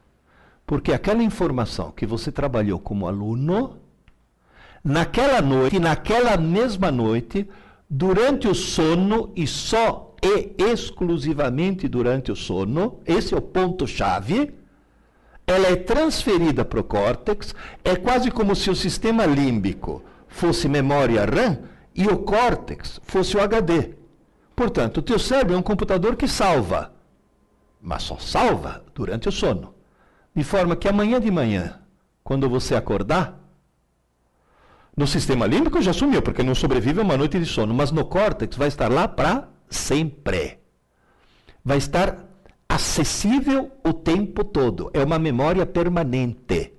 Porque aquela informação que você trabalhou como aluno, naquela noite, naquela mesma noite, durante o sono e só e exclusivamente durante o sono, esse é o ponto-chave, ela é transferida para o córtex, é quase como se o sistema límbico fosse memória RAM e o córtex fosse o HD. Portanto, o teu cérebro é um computador que salva, mas só salva durante o sono. De forma que amanhã de manhã, quando você acordar, no sistema límbico já sumiu, porque não sobrevive a uma noite de sono, mas no córtex vai estar lá para sempre. Vai estar acessível o tempo todo. É uma memória permanente.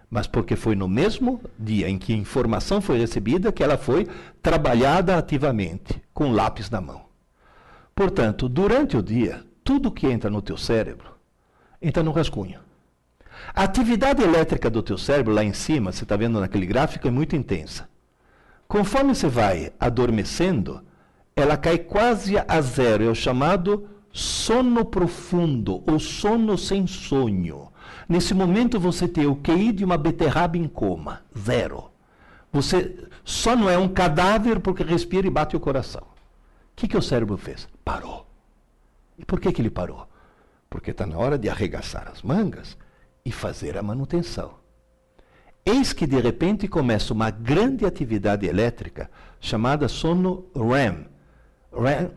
Mas porque foi no mesmo dia em que a informação foi recebida que ela foi trabalhada ativamente, com lápis na mão. Portanto, durante o dia, tudo que entra no teu cérebro, entra no rascunho. A atividade elétrica do teu cérebro, lá em cima, você está vendo naquele gráfico, é muito intensa. Conforme você vai adormecendo, ela cai quase a zero. É o chamado sono profundo, ou sono sem sonho. Nesse momento você tem o QI de uma beterraba em coma, zero. Você só não é um cadáver porque respira e bate o coração. O que o cérebro fez? Parou. E por que ele parou? Porque está na hora de arregaçar as mangas e fazer a manutenção. Eis que de repente começa uma grande atividade elétrica chamada sono REM.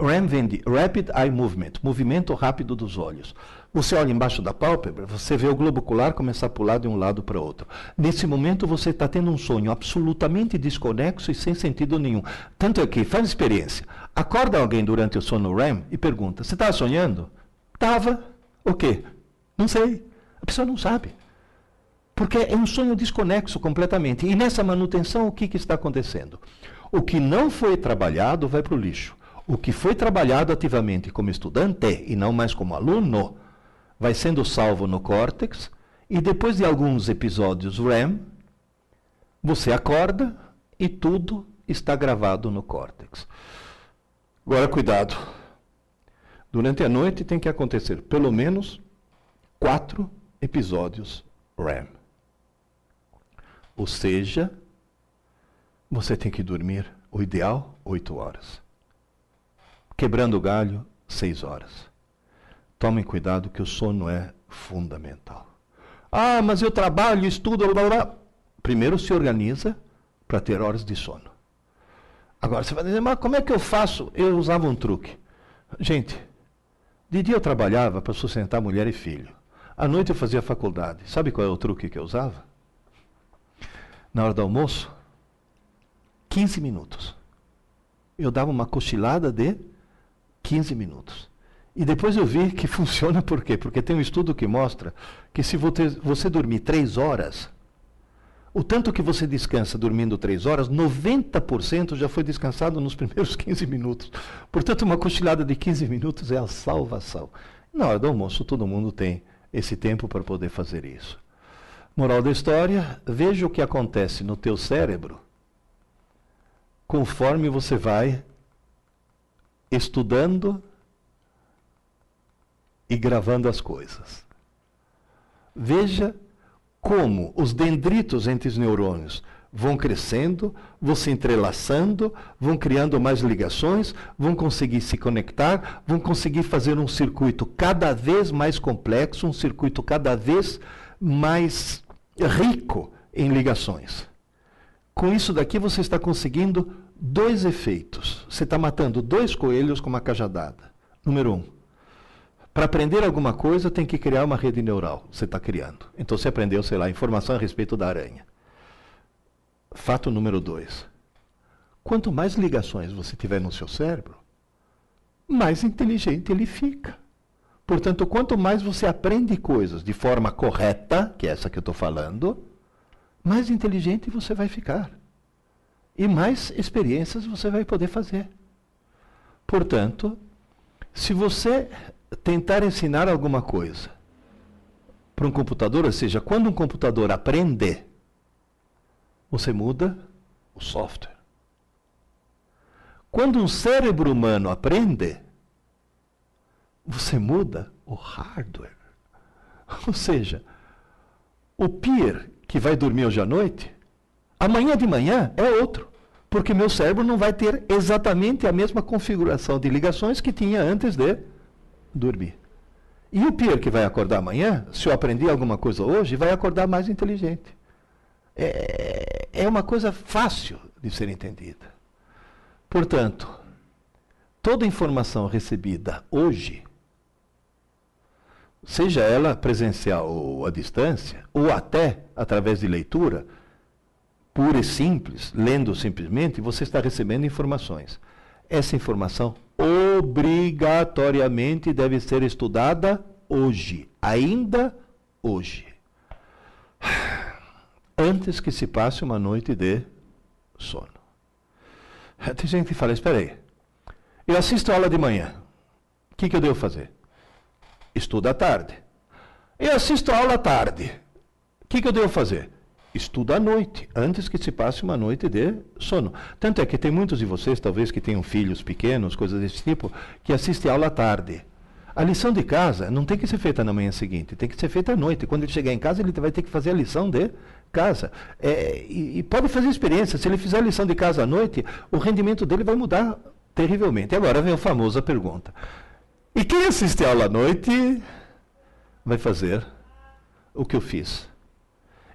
REM vem de Rapid Eye Movement, movimento rápido dos olhos. Você olha embaixo da pálpebra, você vê o globo ocular começar a pular de um lado para outro. Nesse momento você está tendo um sonho absolutamente desconexo e sem sentido nenhum. Tanto é que, faz experiência, acorda alguém durante o sono REM e pergunta, você estava sonhando? Estava. O quê? Não sei. A pessoa não sabe. Porque é um sonho desconexo completamente. E nessa manutenção, o que está acontecendo? O que não foi trabalhado vai para o lixo. O que foi trabalhado ativamente como estudante e não mais como aluno, vai sendo salvo no córtex e depois de alguns episódios REM, você acorda e tudo está gravado no córtex. Agora, cuidado. Durante a noite tem que acontecer pelo menos 4 episódios REM. Ou seja, você tem que dormir, o ideal, 8 horas. Quebrando o galho, 6 horas. Tomem cuidado que o sono é fundamental. Ah, mas eu trabalho, estudo, blá, blá. Primeiro se organiza para ter horas de sono. Agora você vai dizer, mas como é que eu faço? Eu usava um truque. Gente, de dia eu trabalhava para sustentar mulher e filho. À noite eu fazia faculdade. Sabe qual é o truque que eu usava? Na hora do almoço, 15 minutos. Eu dava uma cochilada de 15 minutos. E depois eu vi que funciona por quê? Porque tem um estudo que mostra que se você dormir 3 horas, o tanto que você descansa dormindo 3 horas, 90% já foi descansado nos primeiros 15 minutos. Portanto, uma cochilada de 15 minutos é a salvação. Na hora do almoço, todo mundo tem esse tempo para poder fazer isso. Moral da história, veja o que acontece no teu cérebro conforme você vai estudando e gravando as coisas. Veja como os dendritos entre os neurônios vão crescendo, vão se entrelaçando, vão criando mais ligações, vão conseguir se conectar, vão conseguir fazer um circuito cada vez mais complexo, um circuito cada vez mais rico em ligações. Com isso daqui você está conseguindo 2 efeitos. Você está matando 2 coelhos com uma cajadada. Número 1. Para aprender alguma coisa, tem que criar uma rede neural. Você está criando. Então você aprendeu, sei lá, informação a respeito da aranha. Fato número 2. Quanto mais ligações você tiver no seu cérebro, mais inteligente ele fica. Portanto, quanto mais você aprende coisas de forma correta, que é essa que eu estou falando, mais inteligente você vai ficar. E mais experiências você vai poder fazer. Portanto, se você tentar ensinar alguma coisa para um computador, ou seja, quando um computador aprende, você muda o software. Quando um cérebro humano aprende, você muda o hardware. Ou seja, o peer que vai dormir hoje à noite, amanhã de manhã é outro, porque meu cérebro não vai ter exatamente a mesma configuração de ligações que tinha antes de dormir. E o peer que vai acordar amanhã, se eu aprendi alguma coisa hoje, vai acordar mais inteligente. É uma coisa fácil de ser entendida. Portanto, toda informação recebida hoje, seja ela presencial ou à distância, ou até através de leitura, pura e simples, lendo simplesmente, você está recebendo informações. Essa informação obrigatoriamente deve ser estudada hoje, ainda hoje. Antes que se passe uma noite de sono. Tem gente que fala, espera aí, eu assisto a aula de manhã, o que eu devo fazer? Estuda à tarde. Eu assisto a aula à tarde, o que eu devo fazer? Estuda à noite, antes que se passe uma noite de sono. Tanto é que tem muitos de vocês, talvez que tenham filhos pequenos, coisas desse tipo, que assistem a aula à tarde. A lição de casa não tem que ser feita na manhã seguinte, tem que ser feita à noite. Quando ele chegar em casa, ele vai ter que fazer a lição de casa. E pode fazer experiência, se ele fizer a lição de casa à noite, o rendimento dele vai mudar terrivelmente. Agora vem a famosa pergunta. E quem assiste a aula à noite vai fazer o que eu fiz?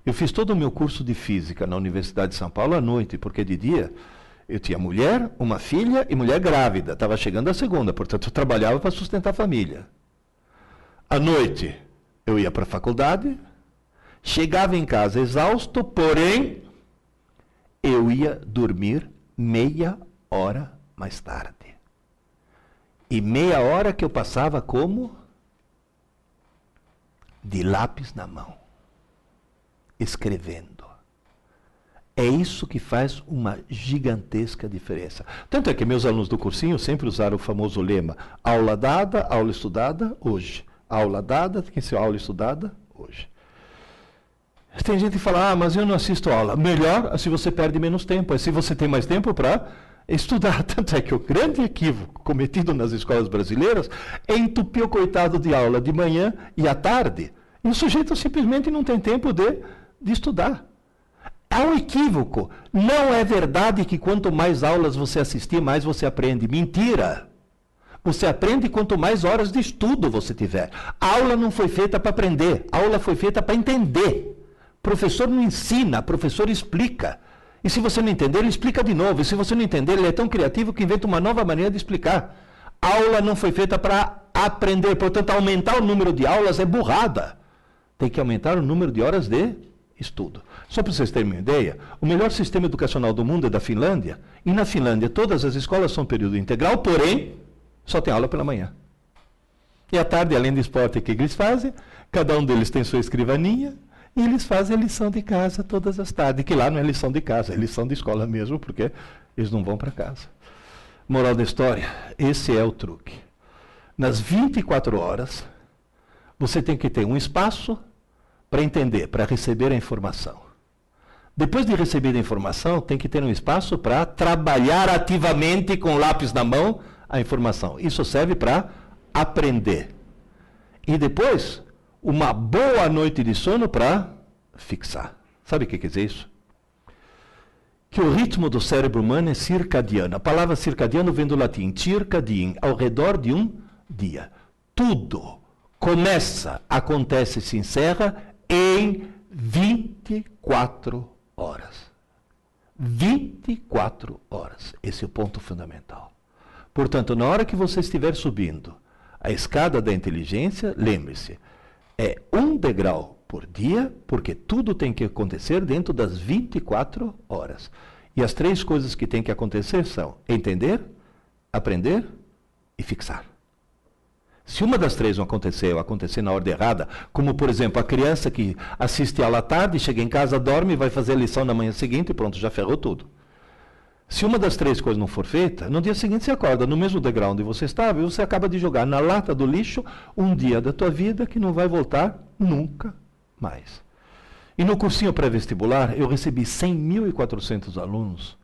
Eu fiz todo o meu curso de física na Universidade de São Paulo à noite, porque de dia eu tinha mulher, uma filha e mulher grávida. Estava chegando a segunda, portanto eu trabalhava para sustentar a família. À noite eu ia para a faculdade, chegava em casa exausto, porém eu ia dormir meia hora mais tarde. E meia hora que eu passava como? De lápis na mão, escrevendo. É isso que faz uma gigantesca diferença. Tanto é que meus alunos do cursinho sempre usaram o famoso lema: aula dada, aula estudada, hoje. Aula dada, tem que ser aula estudada, hoje. Tem gente que fala, mas eu não assisto aula. Melhor, se você perde menos tempo. Se você tem mais tempo para estudar. Tanto é que o grande equívoco cometido nas escolas brasileiras é entupir o coitado de aula de manhã e à tarde. E o sujeito simplesmente não tem tempo de estudar. Há um equívoco. Não é verdade que quanto mais aulas você assistir, mais você aprende. Mentira! Você aprende quanto mais horas de estudo você tiver. A aula não foi feita para aprender. A aula foi feita para entender. O professor não ensina, o professor explica. E se você não entender, ele explica de novo. E se você não entender, ele é tão criativo que inventa uma nova maneira de explicar. A aula não foi feita para aprender. Portanto, aumentar o número de aulas é burrada. Tem que aumentar o número de horas de estudo. Só para vocês terem uma ideia, o melhor sistema educacional do mundo é da Finlândia. E na Finlândia, todas as escolas são período integral, porém, só tem aula pela manhã. E à tarde, além do esporte que eles fazem, cada um deles tem sua escrivaninha, e eles fazem a lição de casa todas as tardes, que lá não é lição de casa, é lição de escola mesmo, porque eles não vão para casa. Moral da história, esse é o truque. Nas 24 horas, você tem que ter um espaço para entender, para receber a informação. Depois de receber a informação, tem que ter um espaço para trabalhar ativamente com lápis na mão a informação. Isso serve para aprender. E depois, uma boa noite de sono para fixar. Sabe o que quer dizer isso? Que o ritmo do cérebro humano é circadiano. A palavra circadiano vem do latim circadien, ao redor de um dia. Tudo começa, acontece e se encerra em 24 horas. 24 horas. Esse é o ponto fundamental. Portanto, na hora que você estiver subindo a escada da inteligência, lembre-se, é 1 degrau por dia, porque tudo tem que acontecer dentro das 24 horas. E as 3 coisas que tem que acontecer são entender, aprender e fixar. Se uma das 3 não acontecer, ou acontecer na ordem errada, como, por exemplo, a criança que assiste aula à tarde, chega em casa, dorme, vai fazer a lição na manhã seguinte e pronto, já ferrou tudo. Se uma das 3 coisas não for feita, no dia seguinte você acorda no mesmo degrau onde você estava e você acaba de jogar na lata do lixo um dia da tua vida que não vai voltar nunca mais. E no cursinho pré-vestibular, eu recebi 100.400 alunos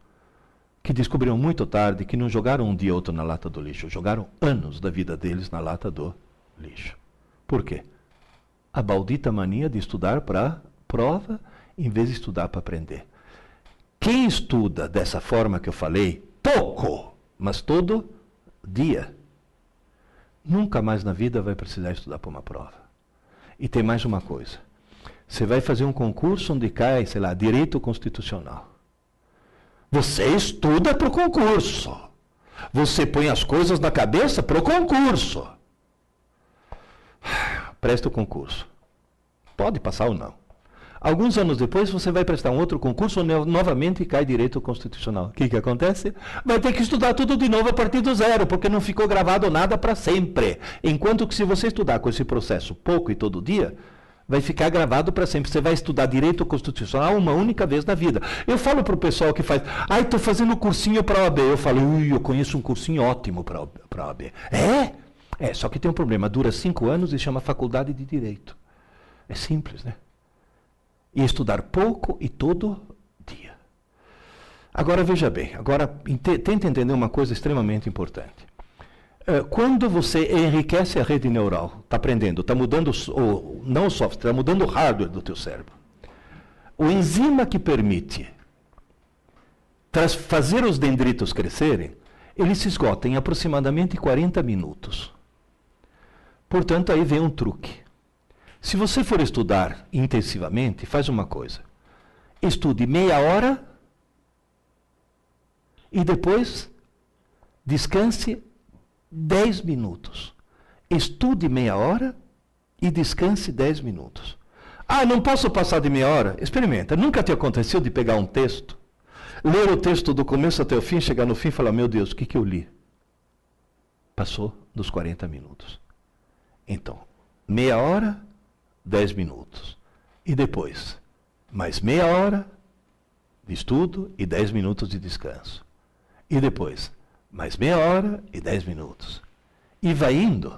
que descobriram muito tarde que não jogaram um dia ou outro na lata do lixo, jogaram anos da vida deles na lata do lixo. Por quê? A maldita mania de estudar para prova em vez de estudar para aprender. Quem estuda dessa forma que eu falei, pouco, mas todo dia, nunca mais na vida vai precisar estudar para uma prova. E tem mais uma coisa. Você vai fazer um concurso onde cai, sei lá, direito constitucional. Você estuda para o concurso. Você põe as coisas na cabeça para o concurso. Presta o concurso. Pode passar ou não. Alguns anos depois, você vai prestar um outro concurso onde novamente cai direito constitucional. O que acontece? Vai ter que estudar tudo de novo a partir do zero, porque não ficou gravado nada para sempre. Enquanto que se você estudar com esse processo pouco e todo dia, vai ficar gravado para sempre. Você vai estudar direito constitucional uma única vez na vida. Eu falo para o pessoal que faz, estou fazendo cursinho para a OAB. Eu falo, eu conheço um cursinho ótimo para a OAB. É, só que tem um problema. Dura 5 anos e chama Faculdade de Direito. É simples, né? E estudar pouco e todo dia. Agora, veja bem. Agora, tenta entender uma coisa extremamente importante. Quando você enriquece a rede neural, está aprendendo, está mudando, não o software, está mudando o hardware do teu cérebro. O enzima que permite fazer os dendritos crescerem, ele se esgota em aproximadamente 40 minutos. Portanto, aí vem um truque. Se você for estudar intensivamente, faz uma coisa. Estude meia hora e depois descanse 10 minutos. Estude meia hora e descanse 10 minutos. Não posso passar de meia hora? Experimenta. Nunca te aconteceu de pegar um texto, ler o texto do começo até o fim, chegar no fim e falar, meu Deus, o que eu li? Passou dos 40 minutos. Então, meia hora, 10 minutos. E depois, mais meia hora de estudo e 10 minutos de descanso. E depois, mais meia hora e 10 minutos. E vai indo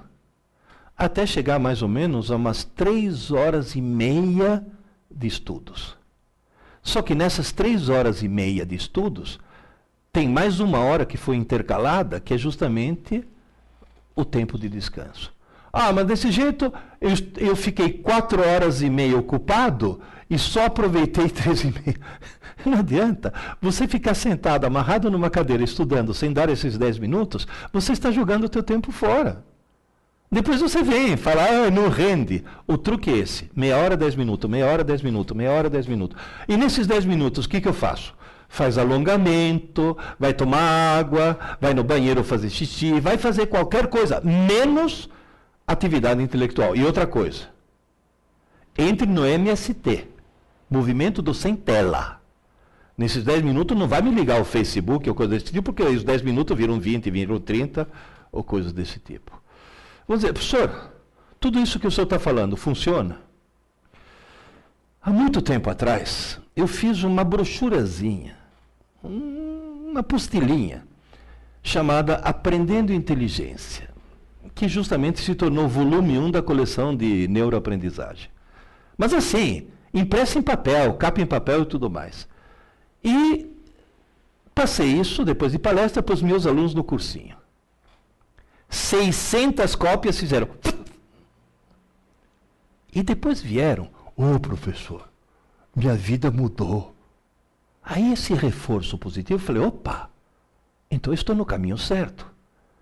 até chegar mais ou menos a umas 3 horas e meia de estudos. Só que nessas 3 horas e meia de estudos, tem mais uma hora que foi intercalada, que é justamente o tempo de descanso. Mas desse jeito eu fiquei 4 horas e meia ocupado e só aproveitei 3 e meia. Não adianta. Você ficar sentado, amarrado numa cadeira, estudando, sem dar esses 10 minutos, você está jogando o teu tempo fora. Depois você vem falar, não rende. O truque é esse. Meia hora, 10 minutos, meia hora, 10 minutos, meia hora, 10 minutos. E nesses 10 minutos, o que eu faço? Faz alongamento, vai tomar água, vai no banheiro fazer xixi, vai fazer qualquer coisa, menos atividade intelectual. E outra coisa, entre no MST, movimento do sem tela. Nesses 10 minutos não vai me ligar o Facebook ou coisa desse tipo, porque os 10 minutos viram 20, viram 30, ou coisas desse tipo. Vamos dizer, professor, tudo isso que o senhor está falando funciona? Há muito tempo atrás, eu fiz uma brochurazinha, uma apostilinha, chamada Aprendendo Inteligência, que justamente se tornou o volume 1 da coleção de neuroaprendizagem. Mas assim, impressa em papel, capa em papel e tudo mais. E passei isso, depois de palestra, para os meus alunos no cursinho. 600 cópias fizeram. E depois vieram, professor, minha vida mudou. Aí esse reforço positivo, eu falei, opa, então eu estou no caminho certo.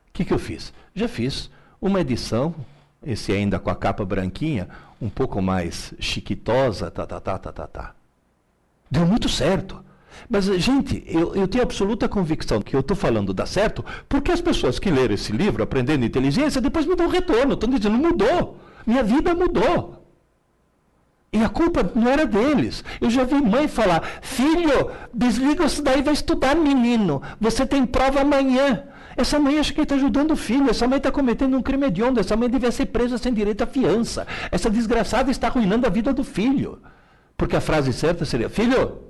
O que eu fiz? Já fiz uma edição, esse ainda com a capa branquinha, um pouco mais chiquitosa, Deu muito certo. Mas, gente, eu tenho absoluta convicção que eu estou falando dá certo, porque as pessoas que leram esse livro, Aprendendo Inteligência, depois me dão retorno. Estão dizendo, mudou. Minha vida mudou. E a culpa não era deles. Eu já vi mãe falar, filho, desliga isso daí, vai estudar, menino. Você tem prova amanhã. Essa mãe acha que está ajudando o filho. Essa mãe está cometendo um crime hediondo. Essa mãe devia ser presa sem direito à fiança. Essa desgraçada está arruinando a vida do filho. Porque a frase certa seria, filho,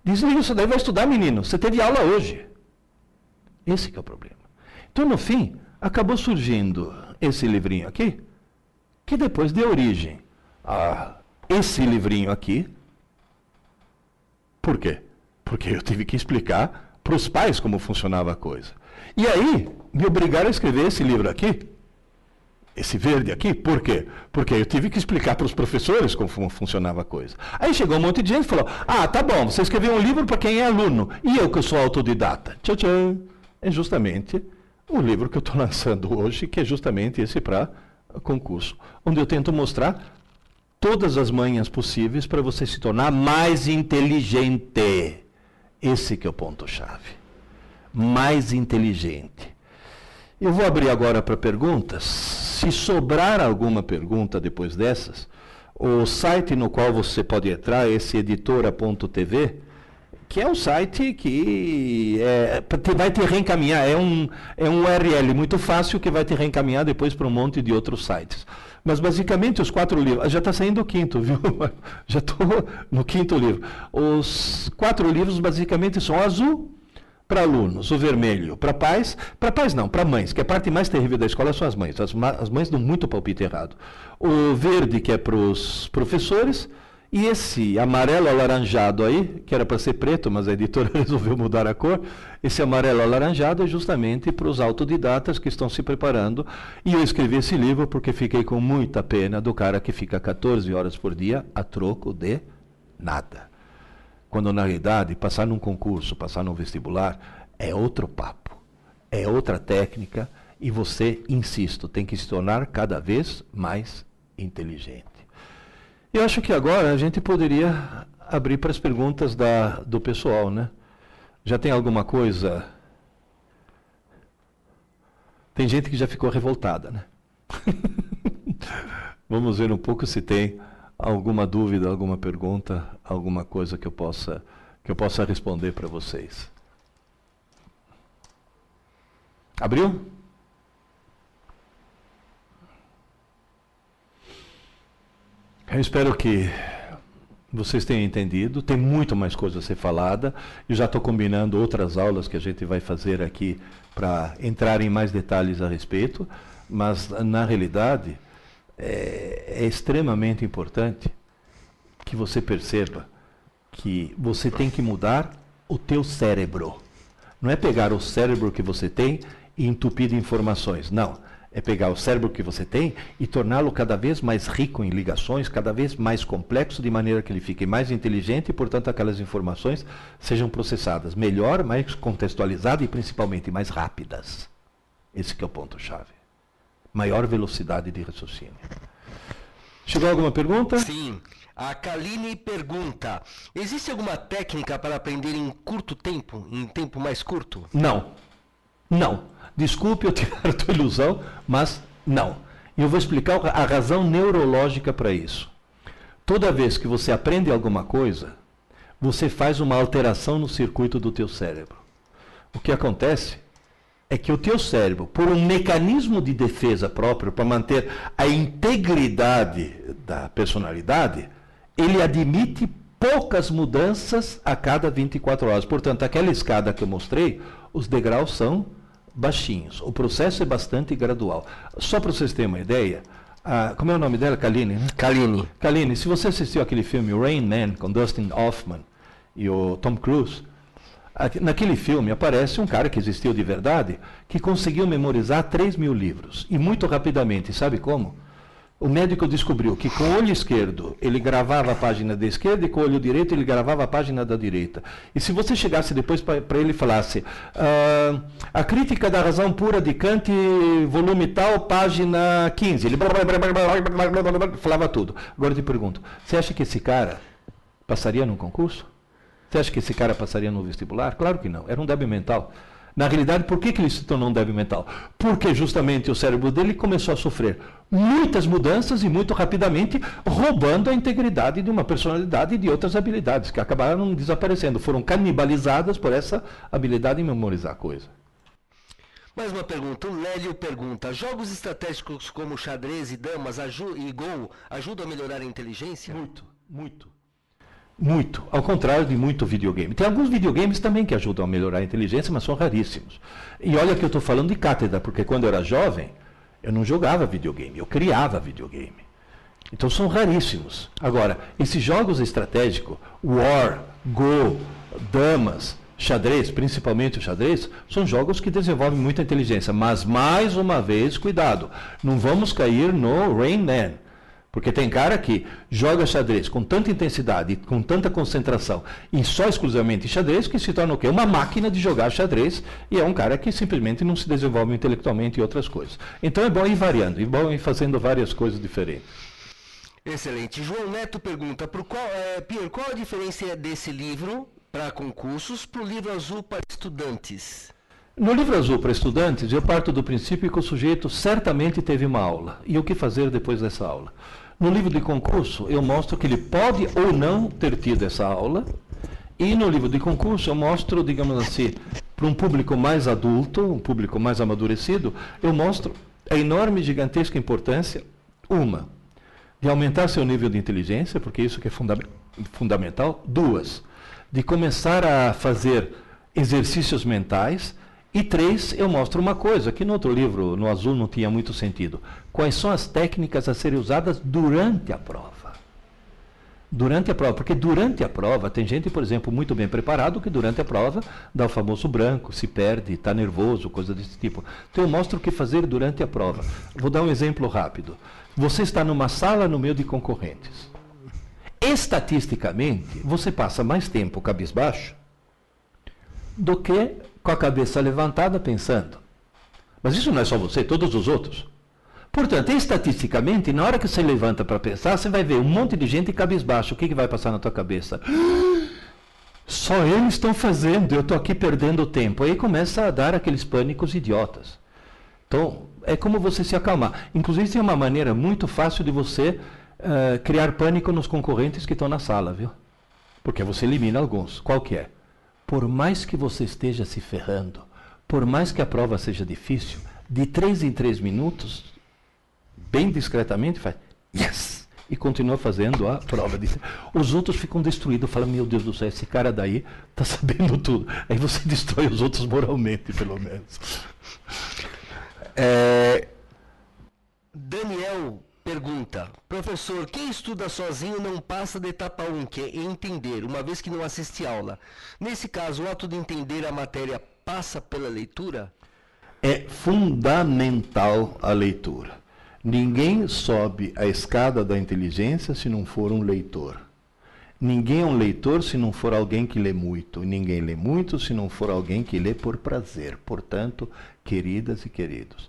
Desliga isso daí, vai estudar, menino. Você teve aula hoje. Esse que é o problema. Então, no fim, acabou surgindo esse livrinho aqui, que depois deu origem a esse livrinho aqui. Por quê? Porque eu tive que explicar para os pais como funcionava a coisa. E aí, me obrigaram a escrever esse livro aqui, esse verde aqui, por quê? Porque eu tive que explicar para os professores como funcionava a coisa. Aí chegou um monte de gente e falou, tá bom, você escreveu um livro para quem é aluno, e eu que sou autodidata. Tchau, tchau. É justamente o livro que eu estou lançando hoje, que é justamente esse para concurso, onde eu tento mostrar todas as manhas possíveis para você se tornar mais inteligente. Esse que é o ponto-chave. Mais inteligente. Eu vou abrir agora para perguntas. Se sobrar alguma pergunta depois dessas, o site no qual você pode entrar é esse editora.tv, que é um site que vai te reencaminhar, é um URL muito fácil que vai te reencaminhar depois para um monte de outros sites. Mas basicamente os 4 livros, já está saindo o 5º, viu? Já estou no 5º livro. Os 4 livros basicamente são azul para alunos, o vermelho para pais não, para mães, que a parte mais terrível da escola são as mães. As mães dão muito palpite errado. O verde, que é para os professores, e esse amarelo alaranjado aí, que era para ser preto, mas a editora resolveu mudar a cor, esse amarelo alaranjado é justamente para os autodidatas que estão se preparando. E eu escrevi esse livro porque fiquei com muita pena do cara que fica 14 horas por dia a troco de nada. Quando, na realidade, passar num concurso, passar num vestibular, é outro papo, é outra técnica, e você, insisto, tem que se tornar cada vez mais inteligente. Eu acho que agora a gente poderia abrir para as perguntas do pessoal, né? Já tem alguma coisa? Tem gente que já ficou revoltada, né? Vamos ver um pouco se tem alguma dúvida, alguma pergunta, alguma coisa que eu possa responder para vocês. Abriu? Eu espero que vocês tenham entendido. Tem muito mais coisa a ser falada. Eu já estou combinando outras aulas que a gente vai fazer aqui para entrar em mais detalhes a respeito, mas, na realidade, é extremamente importante que você perceba que você tem que mudar o teu cérebro. Não é pegar o cérebro que você tem e entupir de informações. Não. É pegar o cérebro que você tem e torná-lo cada vez mais rico em ligações, cada vez mais complexo, de maneira que ele fique mais inteligente e, portanto, aquelas informações sejam processadas melhor, mais contextualizadas e, principalmente, mais rápidas. Esse que é o ponto-chave. Maior velocidade de raciocínio. Chegou alguma pergunta? Sim. A Kaline pergunta, existe alguma técnica para aprender em curto tempo, em tempo mais curto? Não. Não. Desculpe eu tirar a tua ilusão, mas não. E eu vou explicar a razão neurológica para isso. Toda vez que você aprende alguma coisa, você faz uma alteração no circuito do teu cérebro. O que acontece é que o teu cérebro, por um mecanismo de defesa próprio, para manter a integridade da personalidade, ele admite poucas mudanças a cada 24 horas. Portanto, aquela escada que eu mostrei, os degraus são baixinhos. O processo é bastante gradual. Só para vocês terem uma ideia, como é o nome dela? Kaline, né? Kaline. Kaline, se você assistiu aquele filme Rain Man, com Dustin Hoffman e o Tom Cruise, naquele filme aparece um cara que existiu de verdade, que conseguiu memorizar 3.000 livros. E muito rapidamente, sabe como? O médico descobriu que com o olho esquerdo ele gravava a página da esquerda e com o olho direito ele gravava a página da direita. E se você chegasse depois para ele e falasse a crítica da razão pura de Kant, volume tal, página 15, ele falava tudo. Agora eu te pergunto, você acha que esse cara passaria num concurso? Você acha que esse cara passaria no vestibular? Claro que não, era um débil mental. Na realidade, por que ele se tornou um débil mental? Porque justamente o cérebro dele começou a sofrer muitas mudanças e muito rapidamente, roubando a integridade de uma personalidade e de outras habilidades, que acabaram desaparecendo, foram canibalizadas por essa habilidade em memorizar coisa. Mais uma pergunta, o Lélio pergunta, jogos estratégicos como xadrez e damas e Go ajudam a melhorar a inteligência? Muito, muito. Muito. Ao contrário de muito videogame. Tem alguns videogames também que ajudam a melhorar a inteligência, mas são raríssimos. E olha que eu estou falando de cátedra, porque quando eu era jovem, eu não jogava videogame, eu criava videogame. Então são raríssimos. Agora, esses jogos estratégicos, War, Go, Damas, xadrez, principalmente o xadrez, são jogos que desenvolvem muita inteligência. Mas, mais uma vez, cuidado, não vamos cair no Rain Man. Porque tem cara que joga xadrez com tanta intensidade, com tanta concentração, e só exclusivamente xadrez, que se torna o quê? Uma máquina de jogar xadrez, e é um cara que simplesmente não se desenvolve intelectualmente e outras coisas. Então é bom ir variando, é bom ir fazendo várias coisas diferentes. Excelente. João Neto pergunta, Pierre, qual a diferença desse livro para concursos para o livro azul para estudantes? No livro azul para estudantes, eu parto do princípio que o sujeito certamente teve uma aula, e o que fazer depois dessa aula. No livro de concurso, eu mostro que ele pode ou não ter tido essa aula, e no livro de concurso eu mostro, digamos assim, para um público mais adulto, um público mais amadurecido, eu mostro a enorme, gigantesca importância, de aumentar seu nível de inteligência, porque isso que é fundamental. 2, de começar a fazer exercícios mentais. E 3, eu mostro uma coisa, que no outro livro, no azul, não tinha muito sentido. Quais são as técnicas a serem usadas durante a prova? Durante a prova, porque durante a prova, tem gente, por exemplo, muito bem preparado, que durante a prova dá o famoso branco, se perde, está nervoso, coisa desse tipo. Então eu mostro o que fazer durante a prova. Vou dar um exemplo rápido. Você está numa sala no meio de concorrentes. Estatisticamente, você passa mais tempo cabisbaixo do que com a cabeça levantada pensando. Mas isso não é só você, todos os outros. Portanto, estatisticamente, na hora que você levanta para pensar, você vai ver um monte de gente cabisbaixo. O que vai passar na tua cabeça? Só eles estão fazendo, eu estou aqui perdendo tempo. Aí começa a dar aqueles pânicos idiotas. Então, é como você se acalmar. Inclusive, tem uma maneira muito fácil de você criar pânico nos concorrentes que estão na sala, viu? Porque você elimina alguns. Qual que é? Por mais que você esteja se ferrando, por mais que a prova seja difícil, de 3 em 3 minutos, bem discretamente, faz yes! E continua fazendo a prova. Os outros ficam destruídos, falam, meu Deus do céu, esse cara daí está sabendo tudo. Aí você destrói os outros moralmente, pelo menos. Daniel pergunta, professor, quem estuda sozinho não passa da etapa 1, que é entender, uma vez que não assiste aula. Nesse caso, o ato de entender a matéria passa pela leitura? É fundamental a leitura. Ninguém sobe a escada da inteligência se não for um leitor. Ninguém é um leitor se não for alguém que lê muito. E ninguém lê muito se não for alguém que lê por prazer. Portanto, queridas e queridos,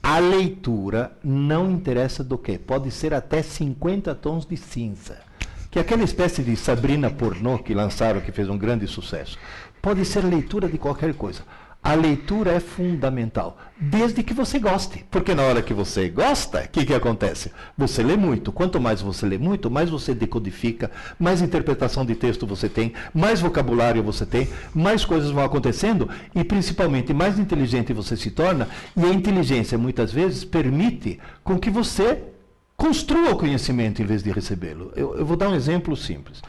a leitura não interessa do que. Pode ser até 50 tons de cinza. Que é aquela espécie de Sabrina pornô que lançaram, que fez um grande sucesso. Pode ser leitura de qualquer coisa. A leitura é fundamental, desde que você goste. Porque na hora que você gosta, o que acontece? Você lê muito. Quanto mais você lê muito, mais você decodifica, mais interpretação de texto você tem, mais vocabulário você tem, mais coisas vão acontecendo e, principalmente, mais inteligente você se torna. E a inteligência, muitas vezes, permite com que você construa o conhecimento em vez de recebê-lo. Eu vou dar um exemplo simples.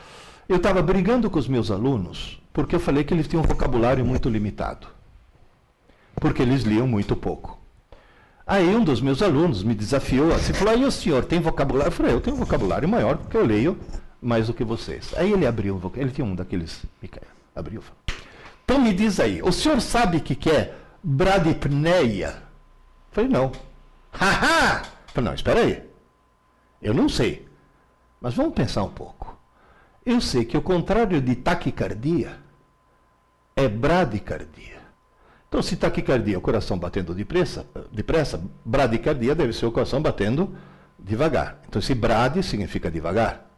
Eu estava brigando com os meus alunos porque eu falei que eles tinham um vocabulário muito limitado. Porque eles liam muito pouco. Aí um dos meus alunos me desafiou assim, falou, aí o senhor tem vocabulário? Eu falei, eu tenho um vocabulário maior porque eu leio mais do que vocês. Aí ele abriu um vocabulário, ele tinha um daqueles, abriu. Então me diz aí, o senhor sabe o que é bradipneia? Eu falei, não. Haha! Eu falei, não, espera aí. Eu não sei, mas vamos pensar um pouco. Eu sei que o contrário de taquicardia é bradicardia. Então, se taquicardia é o coração batendo depressa, bradicardia deve ser o coração batendo devagar. Então, esse brade significa devagar.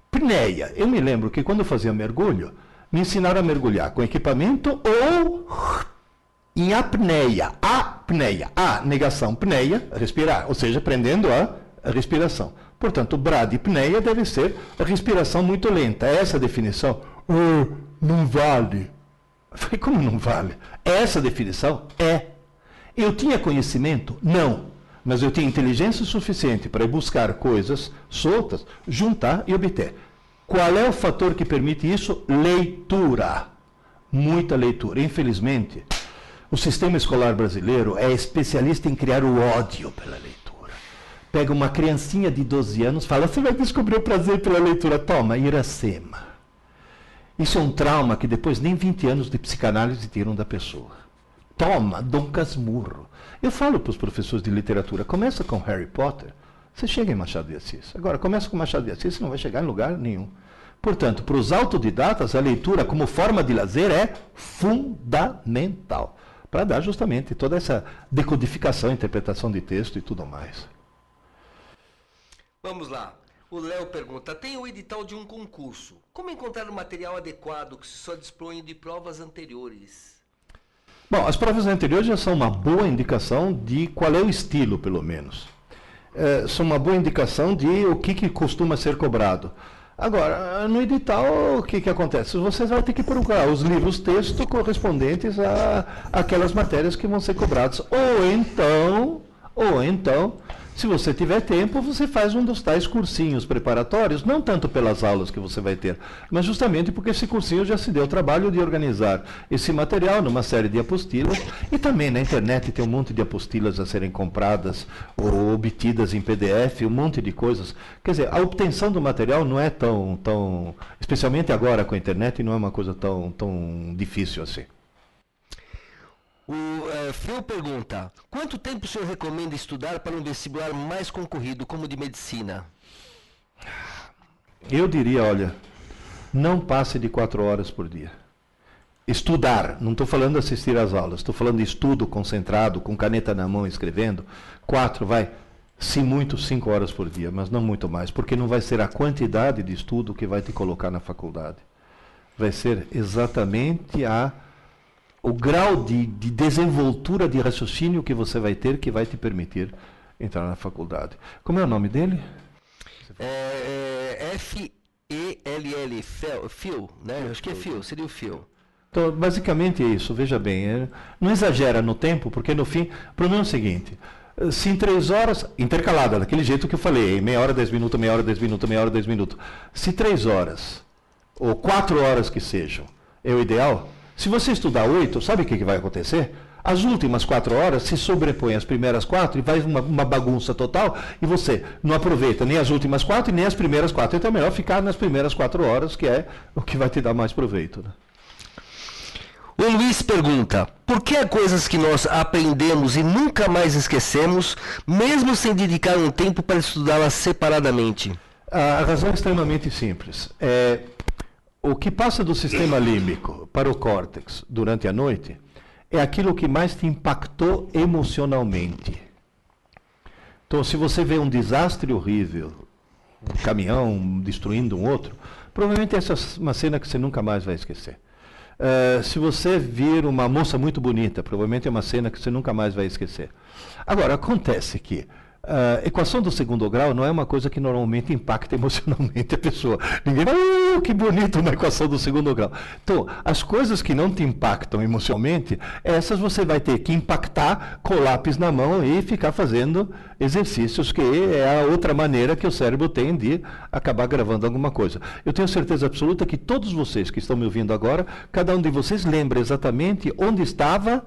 Pneia. Eu me lembro que quando eu fazia mergulho, me ensinaram a mergulhar com equipamento ou em apneia. Apneia. A, negação, pneia, respirar. Ou seja, prendendo a respiração. Portanto, bradipneia deve ser a respiração muito lenta. Essa definição não vale. Eu falei, como não vale? Essa definição é. Eu tinha conhecimento? Não. Mas eu tinha inteligência suficiente para buscar coisas soltas, juntar e obter. Qual é o fator que permite isso? Leitura. Muita leitura. Infelizmente, o sistema escolar brasileiro é especialista em criar o ódio pela leitura. Pega uma criancinha de 12 anos e fala, você vai descobrir o prazer pela leitura. Toma, Iracema. Isso é um trauma que depois nem 20 anos de psicanálise tiram da pessoa. Toma, Dom Casmurro. Eu falo para os professores de literatura, começa com Harry Potter, você chega em Machado de Assis. Agora, começa com Machado de Assis, você não vai chegar em lugar nenhum. Portanto, para os autodidatas, a leitura como forma de lazer é fundamental, para dar justamente toda essa decodificação, interpretação de texto e tudo mais. Vamos lá. O Léo pergunta, tem o edital de um concurso. Como encontrar o material adequado que se só dispõe de provas anteriores? Bom, as provas anteriores já são uma boa indicação de qual é o estilo, pelo menos. São uma boa indicação de o que costuma ser cobrado. Agora, no edital, o que acontece? Você vai ter que procurar os livros texto correspondentes àquelas matérias que vão ser cobradas. Ou então, se você tiver tempo, você faz um dos tais cursinhos preparatórios, não tanto pelas aulas que você vai ter, mas justamente porque esse cursinho já se deu o trabalho de organizar esse material numa série de apostilas, e também na internet tem um monte de apostilas a serem compradas ou obtidas em PDF, um monte de coisas. Quer dizer, a obtenção do material não é tão especialmente agora com a internet, não é uma coisa tão difícil assim. O Phil pergunta, quanto tempo o senhor recomenda estudar para um vestibular mais concorrido, como o de medicina? Eu diria, olha, não passe de 4 horas por dia. Estudar, não estou falando de assistir às aulas, estou falando de estudo concentrado, com caneta na mão, escrevendo. 4, se muito, 5 horas por dia, mas não muito mais, porque não vai ser a quantidade de estudo que vai te colocar na faculdade. Vai ser exatamente o grau de desenvoltura de raciocínio que você vai ter que vai te permitir entrar na faculdade. Como é o nome dele? F-E-L-L, Phil, né? Acho que é Phil, seria o Phil. Então, basicamente é isso, veja bem, não exagera no tempo, porque no fim, o problema é o seguinte, se em 3 horas, intercalada, daquele jeito que eu falei, meia hora, 10 minutos, meia hora, 10 minutos, meia hora, 10 minutos, se 3 horas, ou 4 horas que sejam, é o ideal. Se você estudar 8, sabe o que vai acontecer? As últimas 4 horas se sobrepõem às primeiras 4 e vai uma bagunça total e você não aproveita nem as últimas 4 e nem as primeiras 4. Então é melhor ficar nas primeiras 4 horas, que é o que vai te dar mais proveito. Né? O Luiz pergunta, por que há coisas que nós aprendemos e nunca mais esquecemos, mesmo sem dedicar um tempo para estudá-las separadamente? A razão é extremamente simples. O que passa do sistema límbico para o córtex durante a noite é aquilo que mais te impactou emocionalmente. Então, se você vê um desastre horrível, um caminhão destruindo um outro, provavelmente essa é uma cena que você nunca mais vai esquecer. Se você vir uma moça muito bonita, provavelmente é uma cena que você nunca mais vai esquecer. Agora, acontece que a equação do segundo grau não é uma coisa que normalmente impacta emocionalmente a pessoa. Ninguém vai, que bonito uma equação do segundo grau. Então, as coisas que não te impactam emocionalmente, essas você vai ter que impactar com o lápis na mão e ficar fazendo exercícios, que é a outra maneira que o cérebro tem de acabar gravando alguma coisa. Eu tenho certeza absoluta que todos vocês que estão me ouvindo agora, cada um de vocês lembra exatamente onde estava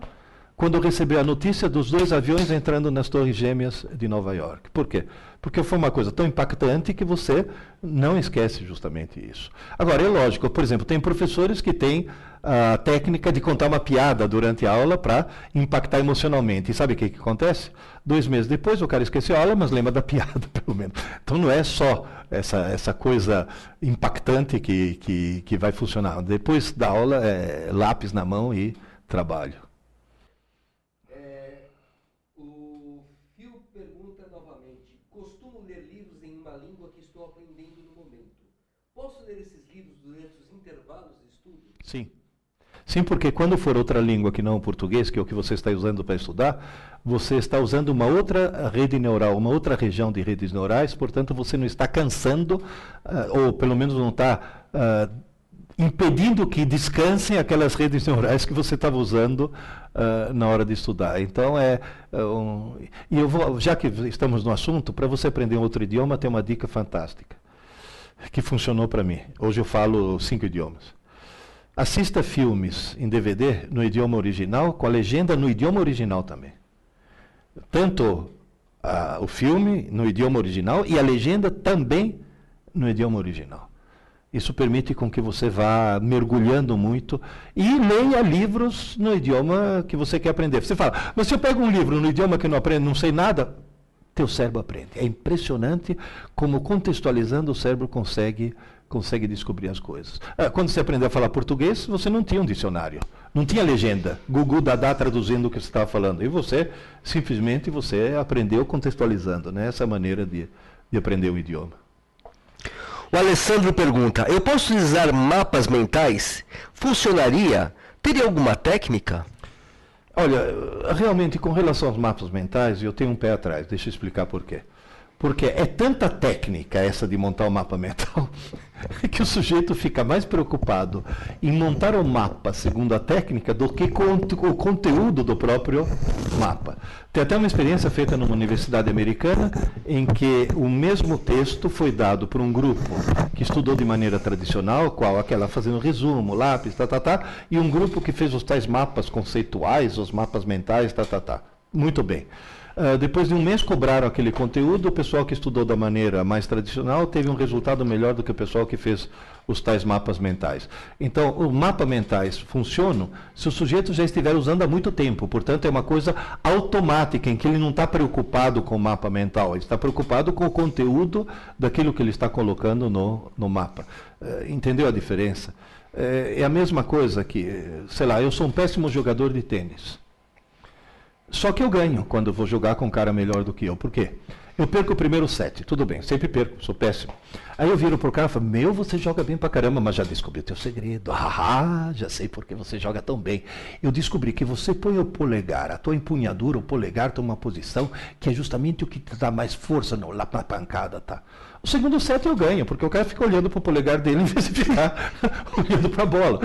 quando recebeu a notícia dos 2 aviões entrando nas Torres Gêmeas de Nova York. Por quê? Porque foi uma coisa tão impactante que você não esquece justamente isso. Agora, é lógico, por exemplo, tem professores que têm a técnica de contar uma piada durante a aula para impactar emocionalmente. E sabe o que acontece? 2 meses depois o cara esqueceu a aula, mas lembra da piada, pelo menos. Então não é só essa coisa impactante que vai funcionar. Depois da aula, é lápis na mão e trabalho. Posso ler esses livros durante os intervalos de estudo? Sim. Sim, porque quando for outra língua que não o português, que é o que você está usando para estudar, você está usando uma outra rede neural, uma outra região de redes neurais, portanto você não está cansando, ou pelo menos não está impedindo que descansem aquelas redes neurais que você estava usando na hora de estudar. Então, e eu vou, já que estamos no assunto, para você aprender um outro idioma, tem uma dica fantástica. que funcionou para mim. Hoje eu falo 5 idiomas. Assista filmes em DVD no idioma original, com a legenda no idioma original também. Tanto o filme no idioma original e a legenda também no idioma original. Isso permite com que você vá mergulhando muito e leia livros no idioma que você quer aprender. Você fala, mas se eu pego um livro no idioma que eu não aprendo, não sei nada, teu cérebro aprende. É impressionante como contextualizando o cérebro consegue descobrir as coisas. Quando você aprendeu a falar português, você não tinha um dicionário, não tinha legenda, Gugu Dadá traduzindo o que você estava falando. E você, simplesmente, você aprendeu contextualizando, né? Essa maneira de aprender o idioma. O Alessandro pergunta, eu posso utilizar mapas mentais? Funcionaria? Teria alguma técnica? Olha, realmente, com relação aos mapas mentais, eu tenho um pé atrás, deixa eu explicar por quê. Porque é tanta técnica essa de montar o mapa mental, que o sujeito fica mais preocupado em montar o mapa segundo a técnica do que com o conteúdo do próprio mapa. Tem até uma experiência feita numa universidade americana, em que o mesmo texto foi dado por um grupo que estudou de maneira tradicional, qual aquela fazendo resumo, lápis, e um grupo que fez os tais mapas conceituais, os mapas mentais, Muito bem. Depois de um mês cobraram aquele conteúdo, o pessoal que estudou da maneira mais tradicional teve um resultado melhor do que o pessoal que fez os tais mapas mentais. Então, os mapas mentais funcionam se o sujeito já estiver usando há muito tempo, portanto é uma coisa automática, em que ele não está preocupado com o mapa mental, ele está preocupado com o conteúdo daquilo que ele está colocando no mapa. Entendeu a diferença? É a mesma coisa que, sei lá, eu sou um péssimo jogador de tênis. Só que eu ganho quando eu vou jogar com um cara melhor do que eu. Por quê? Eu perco o primeiro set, tudo bem, sempre perco, sou péssimo. Aí eu viro pro cara e falo, você joga bem pra caramba, mas já descobri o teu segredo. Já sei por que você joga tão bem. Eu descobri que você põe o polegar, a tua empunhadura, o polegar toma uma posição que é justamente o que te dá mais força lá na pancada, tá? O segundo set eu ganho, porque o cara fica olhando para o polegar dele em vez de ficar olhando para a bola.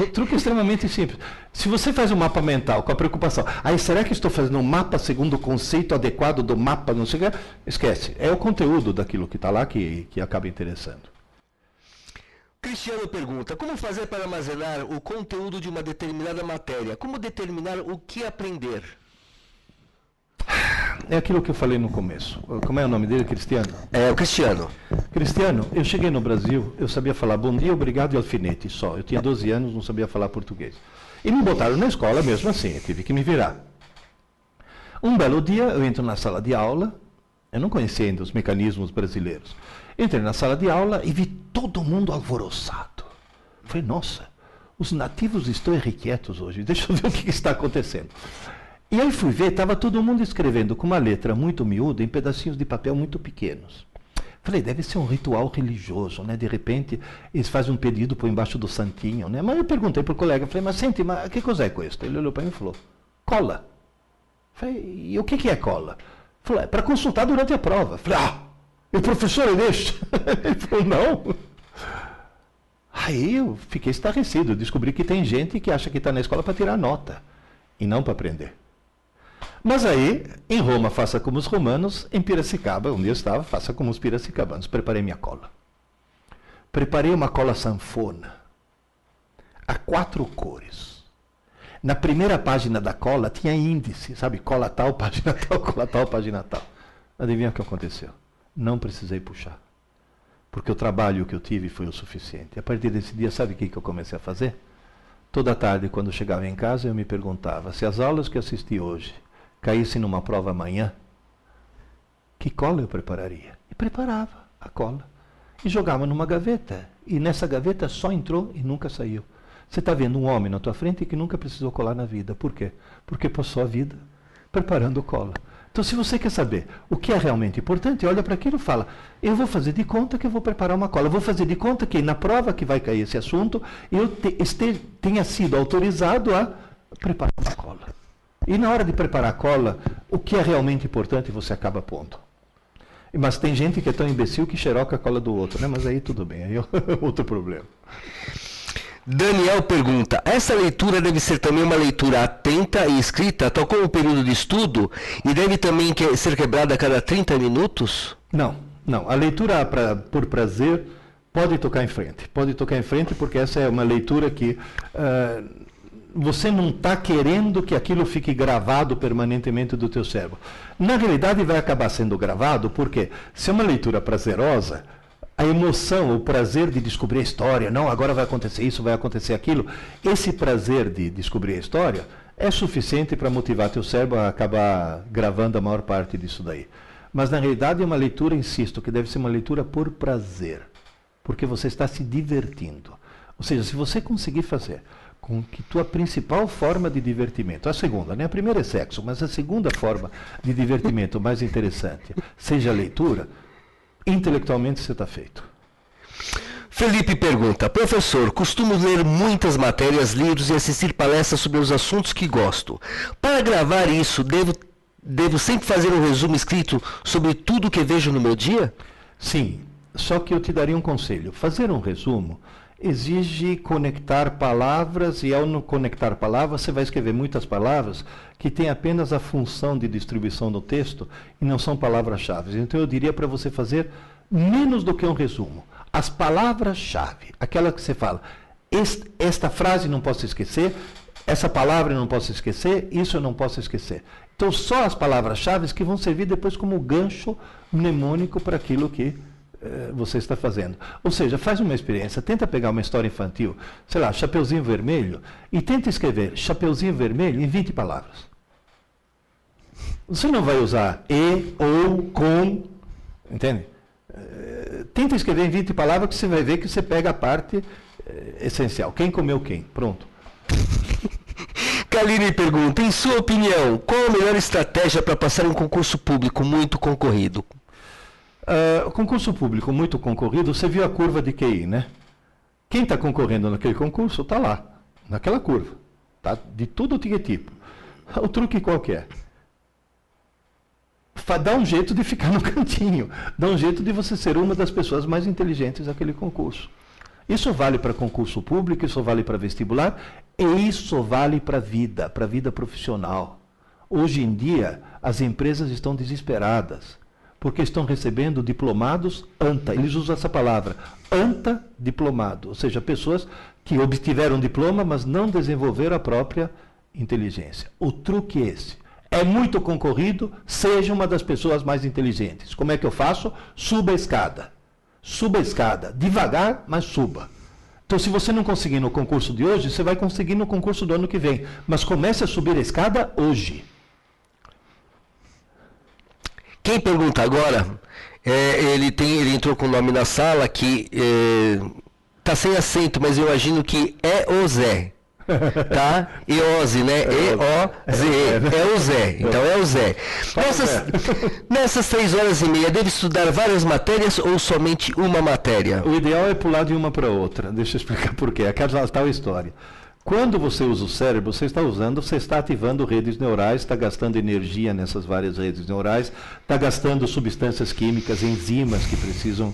O truque é extremamente simples. Se você faz um mapa mental com a preocupação, será que estou fazendo um mapa segundo o conceito adequado do mapa, não sei o que, esquece. É o conteúdo daquilo que está lá que acaba interessando. Cristiano pergunta, como fazer para armazenar o conteúdo de uma determinada matéria? Como determinar o que aprender? É aquilo que eu falei no começo. Como é o nome dele, Cristiano? É, o Cristiano. Cristiano, eu cheguei no Brasil, eu sabia falar bom dia, obrigado e alfinete só. Eu tinha 12 anos, não sabia falar português. E me botaram na escola mesmo assim, eu tive que me virar. Um belo dia, eu entro na sala de aula, eu não conhecia ainda os mecanismos brasileiros. Entrei na sala de aula e vi todo mundo alvoroçado. Falei, nossa, os nativos estão irrequietos hoje, deixa eu ver o que está acontecendo. E aí fui ver, estava todo mundo escrevendo com uma letra muito miúda em pedacinhos de papel muito pequenos. Falei, deve ser um ritual religioso, né? De repente, eles fazem um pedido por embaixo do santinho, né? Mas eu perguntei para o colega, falei, mas sente, mas que coisa é com isso? Ele olhou para mim e falou, cola. Falei, e o que é cola? Falei, é para consultar durante a prova. Falei, e o professor deixa? Ele falou, não. Aí eu fiquei estarrecido, eu descobri que tem gente que acha que está na escola para tirar nota, e não para aprender. Mas aí, em Roma, faça como os romanos, em Piracicaba, onde eu estava, faça como os piracicabanos. Preparei minha cola. Preparei uma cola sanfona, a 4 cores. Na primeira página da cola tinha índice, sabe? Cola tal, página tal, cola tal, página tal. Adivinha o que aconteceu? Não precisei puxar. Porque o trabalho que eu tive foi o suficiente. A partir desse dia, sabe o que eu comecei a fazer? Toda tarde, quando chegava em casa, eu me perguntava, se as aulas que assisti hoje caísse numa prova amanhã, que cola eu prepararia? E preparava a cola. E jogava numa gaveta. E nessa gaveta só entrou e nunca saiu. Você está vendo um homem na tua frente que nunca precisou colar na vida. Por quê? Porque passou a vida preparando cola. Então, se você quer saber o que é realmente importante, olha para aquilo e fala, eu vou fazer de conta que eu vou preparar uma cola. Eu vou fazer de conta que na prova que vai cair esse assunto, eu tenha sido autorizado a preparar uma cola. E na hora de preparar a cola, o que é realmente importante você acaba pondo. Mas tem gente que é tão imbecil que xeroca a cola do outro, né? Mas aí tudo bem, aí é outro problema. Daniel pergunta, essa leitura deve ser também uma leitura atenta e escrita, tal como o período de estudo, e deve também ser quebrada a cada 30 minutos? Não, Não, a leitura por prazer pode tocar em frente. Pode tocar em frente porque essa é uma leitura que você não está querendo que aquilo fique gravado permanentemente do teu cérebro. Na realidade vai acabar sendo gravado porque se é uma leitura prazerosa, a emoção, o prazer de descobrir a história, não, agora vai acontecer isso, vai acontecer aquilo, esse prazer de descobrir a história é suficiente para motivar teu cérebro a acabar gravando a maior parte disso daí. Mas na realidade é uma leitura, insisto, que deve ser uma leitura por prazer, porque você está se divertindo. Ou seja, se você conseguir fazer com que tua principal forma de divertimento, a segunda, né? A primeira é sexo, mas a segunda forma de divertimento mais interessante seja a leitura, intelectualmente você está feito. Felipe pergunta, professor, costumo ler muitas matérias, livros e assistir palestras sobre os assuntos que gosto. Para gravar isso, devo sempre fazer um resumo escrito sobre tudo que vejo no meu dia? Sim, só que eu te daria um conselho. Fazer um resumo exige conectar palavras, e ao não conectar palavras, você vai escrever muitas palavras que têm apenas a função de distribuição do texto e não são palavras-chave. Então eu diria para você fazer menos do que um resumo. As palavras-chave, aquela que você fala, esta frase não posso esquecer, essa palavra eu não posso esquecer, isso eu não posso esquecer. Então só as palavras-chave que vão servir depois como gancho mnemônico para aquilo que você está fazendo. Ou seja, faz uma experiência, tenta pegar uma história infantil, sei lá, Chapeuzinho Vermelho, e tenta escrever Chapeuzinho Vermelho em 20 palavras. Você não vai usar e, ou, com, entende? Tenta escrever em 20 palavras que você vai ver que você pega a parte essencial. Quem comeu quem? Pronto. Kaline pergunta, em sua opinião, qual a melhor estratégia para passar um concurso público muito concorrido? Concurso público muito concorrido, você viu a curva de QI, né? Quem está concorrendo naquele concurso está lá, naquela curva. Tá? De tudo que é tipo. O truque qualquer. Dá um jeito de ficar no cantinho. Dá um jeito de você ser uma das pessoas mais inteligentes daquele concurso. Isso vale para concurso público, isso vale para vestibular, e isso vale para a vida profissional. Hoje em dia, as empresas estão desesperadas, porque estão recebendo diplomados ANTA. Eles usam essa palavra, ANTA diplomado, ou seja, pessoas que obtiveram diploma, mas não desenvolveram a própria inteligência. O truque é esse. É muito concorrido, seja uma das pessoas mais inteligentes. Como é que eu faço? Suba a escada. Suba a escada. Devagar, mas suba. Então, se você não conseguir no concurso de hoje, você vai conseguir no concurso do ano que vem. Mas comece a subir a escada hoje. Quem pergunta agora, ele entrou com o nome na sala que está sem acento, mas eu imagino que é o Zé. Tá? Eose, né? E-O-Z-E. É o Zé. Então é o Zé. Nessas 3h30, deve estudar várias matérias ou somente uma matéria? O ideal é pular de uma para outra. Deixa eu explicar por quê. Aquela tal história. Quando você usa o cérebro, você está ativando redes neurais, está gastando energia nessas várias redes neurais, está gastando substâncias químicas, enzimas que precisam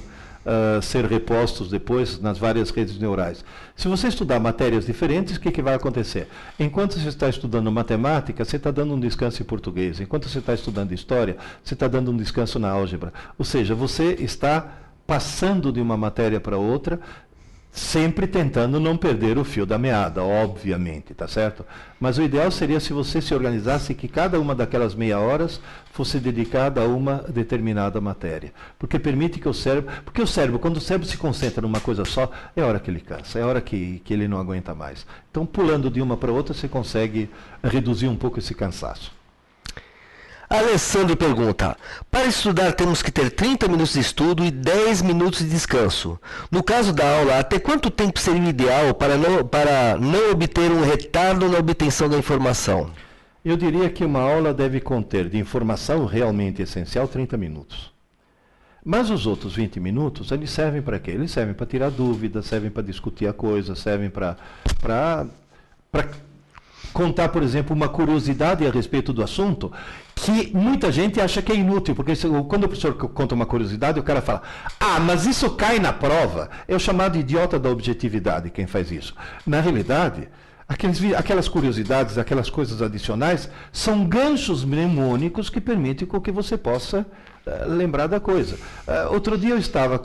ser repostos depois nas várias redes neurais. Se você estudar matérias diferentes, o que vai acontecer? Enquanto você está estudando matemática, você está dando um descanso em português. Enquanto você está estudando história, você está dando um descanso na álgebra. Ou seja, você está passando de uma matéria para outra, sempre tentando não perder o fio da meada, obviamente, tá certo? Mas o ideal seria se você se organizasse que cada uma daquelas meia horas fosse dedicada a uma determinada matéria. Porque permite que o cérebro... Porque o cérebro, quando o cérebro se concentra numa coisa só, é a hora que ele cansa, é a hora que ele não aguenta mais. Então, pulando de uma para outra, você consegue reduzir um pouco esse cansaço. Alessandro pergunta, para estudar temos que ter 30 minutos de estudo e 10 minutos de descanso. No caso da aula, até quanto tempo seria o ideal para não obter um retardo na obtenção da informação? Eu diria que uma aula deve conter de informação realmente essencial 30 minutos. Mas os outros 20 minutos, eles servem para quê? Eles servem para tirar dúvidas, servem para discutir a coisa, servem para contar, por exemplo, uma curiosidade a respeito do assunto, que muita gente acha que é inútil, porque quando o professor conta uma curiosidade, o cara fala, mas isso cai na prova. É o chamado idiota da objetividade quem faz isso. Na realidade, aquelas curiosidades, aquelas coisas adicionais, são ganchos mnemônicos que permitem com que você possa lembrar da coisa. Outro dia eu estava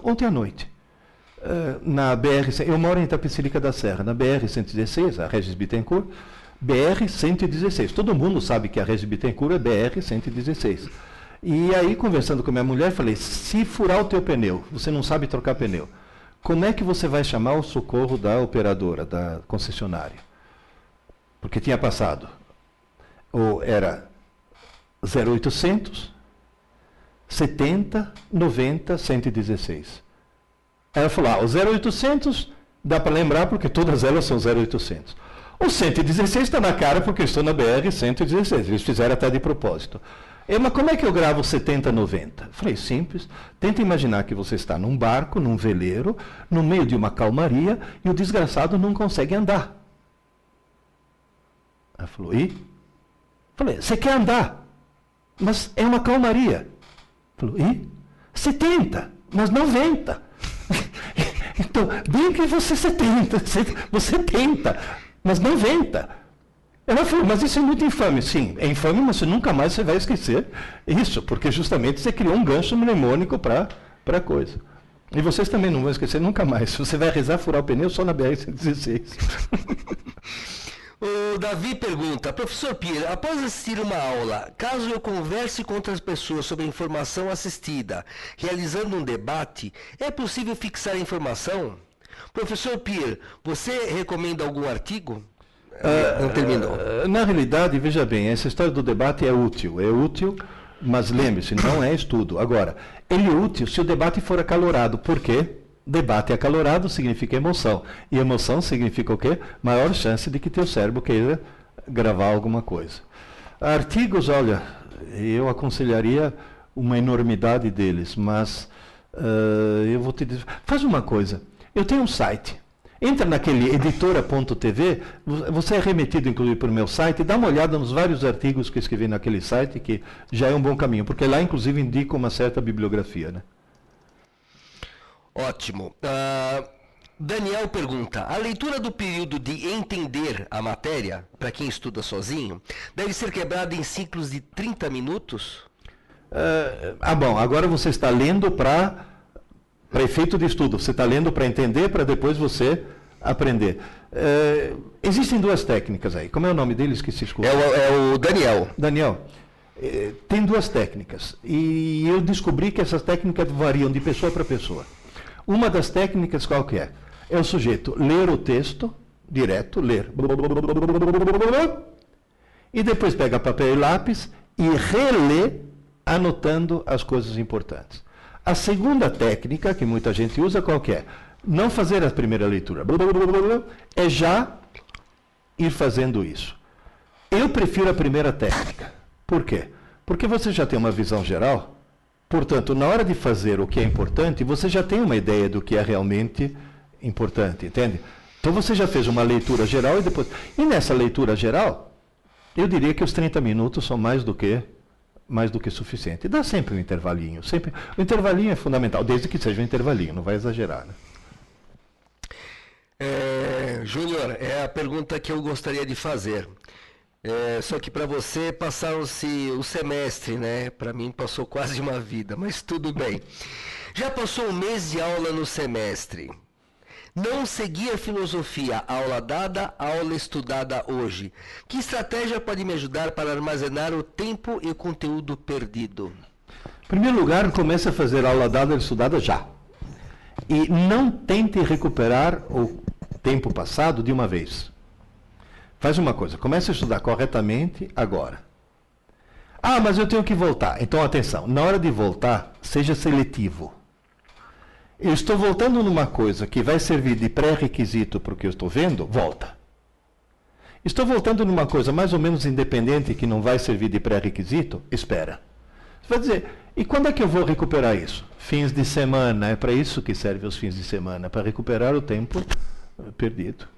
ontem à noite, na BR, eu moro em Itapecerica da Serra, na BR-116, a Regis Bittencourt, BR-116. Todo mundo sabe que a Regis Bittencourt é BR-116. E aí, conversando com a minha mulher, falei, se furar o teu pneu, você não sabe trocar pneu, como é que você vai chamar o socorro da operadora, da concessionária? Porque tinha passado, ou era 0800, 70, 90, 116. Aí ela falou, o 0800 dá para lembrar porque todas elas são 0800. O 116 está na cara porque eu estou na BR-116, eles fizeram até de propósito. Mas como é que eu gravo 70, 90? Falei, simples. Tenta imaginar que você está num barco, num veleiro, no meio de uma calmaria, e o desgraçado não consegue andar. Ela falou, e? Falei, você quer andar, mas é uma calmaria. Falou, e? 70, mas 90. Então, bem que você 70, você tenta, mas 90. Ela falou, mas isso é muito infame. Sim, é infame, mas nunca mais você vai esquecer isso, porque justamente você criou um gancho mnemônico para a coisa. E vocês também não vão esquecer nunca mais. Você vai rezar furar o pneu só na BR-116. O Davi pergunta, professor Pierre, após assistir uma aula, caso eu converse com outras pessoas sobre a informação assistida, realizando um debate, é possível fixar a informação? Professor Pierre, você recomenda algum artigo? Não terminou. Na realidade, veja bem, essa história do debate é útil, mas lembre-se, não é estudo. Agora, ele é útil se o debate for acalorado. Por quê? Debate acalorado significa emoção. E emoção significa o quê? Maior chance de que teu cérebro queira gravar alguma coisa. Artigos, olha, eu aconselharia uma enormidade deles, mas eu vou te dizer. Faz uma coisa, eu tenho um site. Entra naquele editora.tv, você é remetido inclusive para o meu site, dá uma olhada nos vários artigos que eu escrevi naquele site, que já é um bom caminho, porque lá inclusive indica uma certa bibliografia, né? Ótimo. Daniel pergunta, a leitura do período de entender a matéria, para quem estuda sozinho, deve ser quebrada em ciclos de 30 minutos? Bom, agora você está lendo para efeito de estudo, você está lendo para entender, para depois você aprender. Existem duas técnicas aí. Como é o nome dele? Esqueci. É o Daniel. Daniel, tem duas técnicas. E eu descobri que essas técnicas variam de pessoa para pessoa. Uma das técnicas qual que é? É o sujeito ler o texto, direto, ler. E depois pega papel e lápis e relê, anotando as coisas importantes. A segunda técnica, que muita gente usa, qual que é? Não fazer a primeira leitura. É já ir fazendo isso. Eu prefiro a primeira técnica. Por quê? Porque você já tem uma visão geral. Portanto, na hora de fazer o que é importante, você já tem uma ideia do que é realmente importante, entende? Então você já fez uma leitura geral e depois... E nessa leitura geral, eu diria que os 30 minutos são mais do que suficiente. Dá sempre um intervalinho. Sempre. O intervalinho é fundamental, desde que seja um intervalinho, não vai exagerar, né? Júnior, é a pergunta que eu gostaria de fazer. Só que para você passaram-se o semestre, né? Para mim passou quase uma vida, mas tudo bem. Já passou um mês de aula no semestre. Não segui a filosofia, aula dada, aula estudada hoje. Que estratégia pode me ajudar para armazenar o tempo e o conteúdo perdido? Em primeiro lugar, comece a fazer aula dada e estudada já. E não tente recuperar o tempo passado de uma vez. Faz uma coisa, comece a estudar corretamente agora. Mas eu tenho que voltar. Então, atenção, na hora de voltar, seja seletivo. Eu estou voltando numa coisa que vai servir de pré-requisito para o que eu estou vendo, volta. Estou voltando numa coisa mais ou menos independente que não vai servir de pré-requisito, espera. Você vai dizer, e quando é que eu vou recuperar isso? Fins de semana, é para isso que servem os fins de semana, para recuperar o tempo perdido.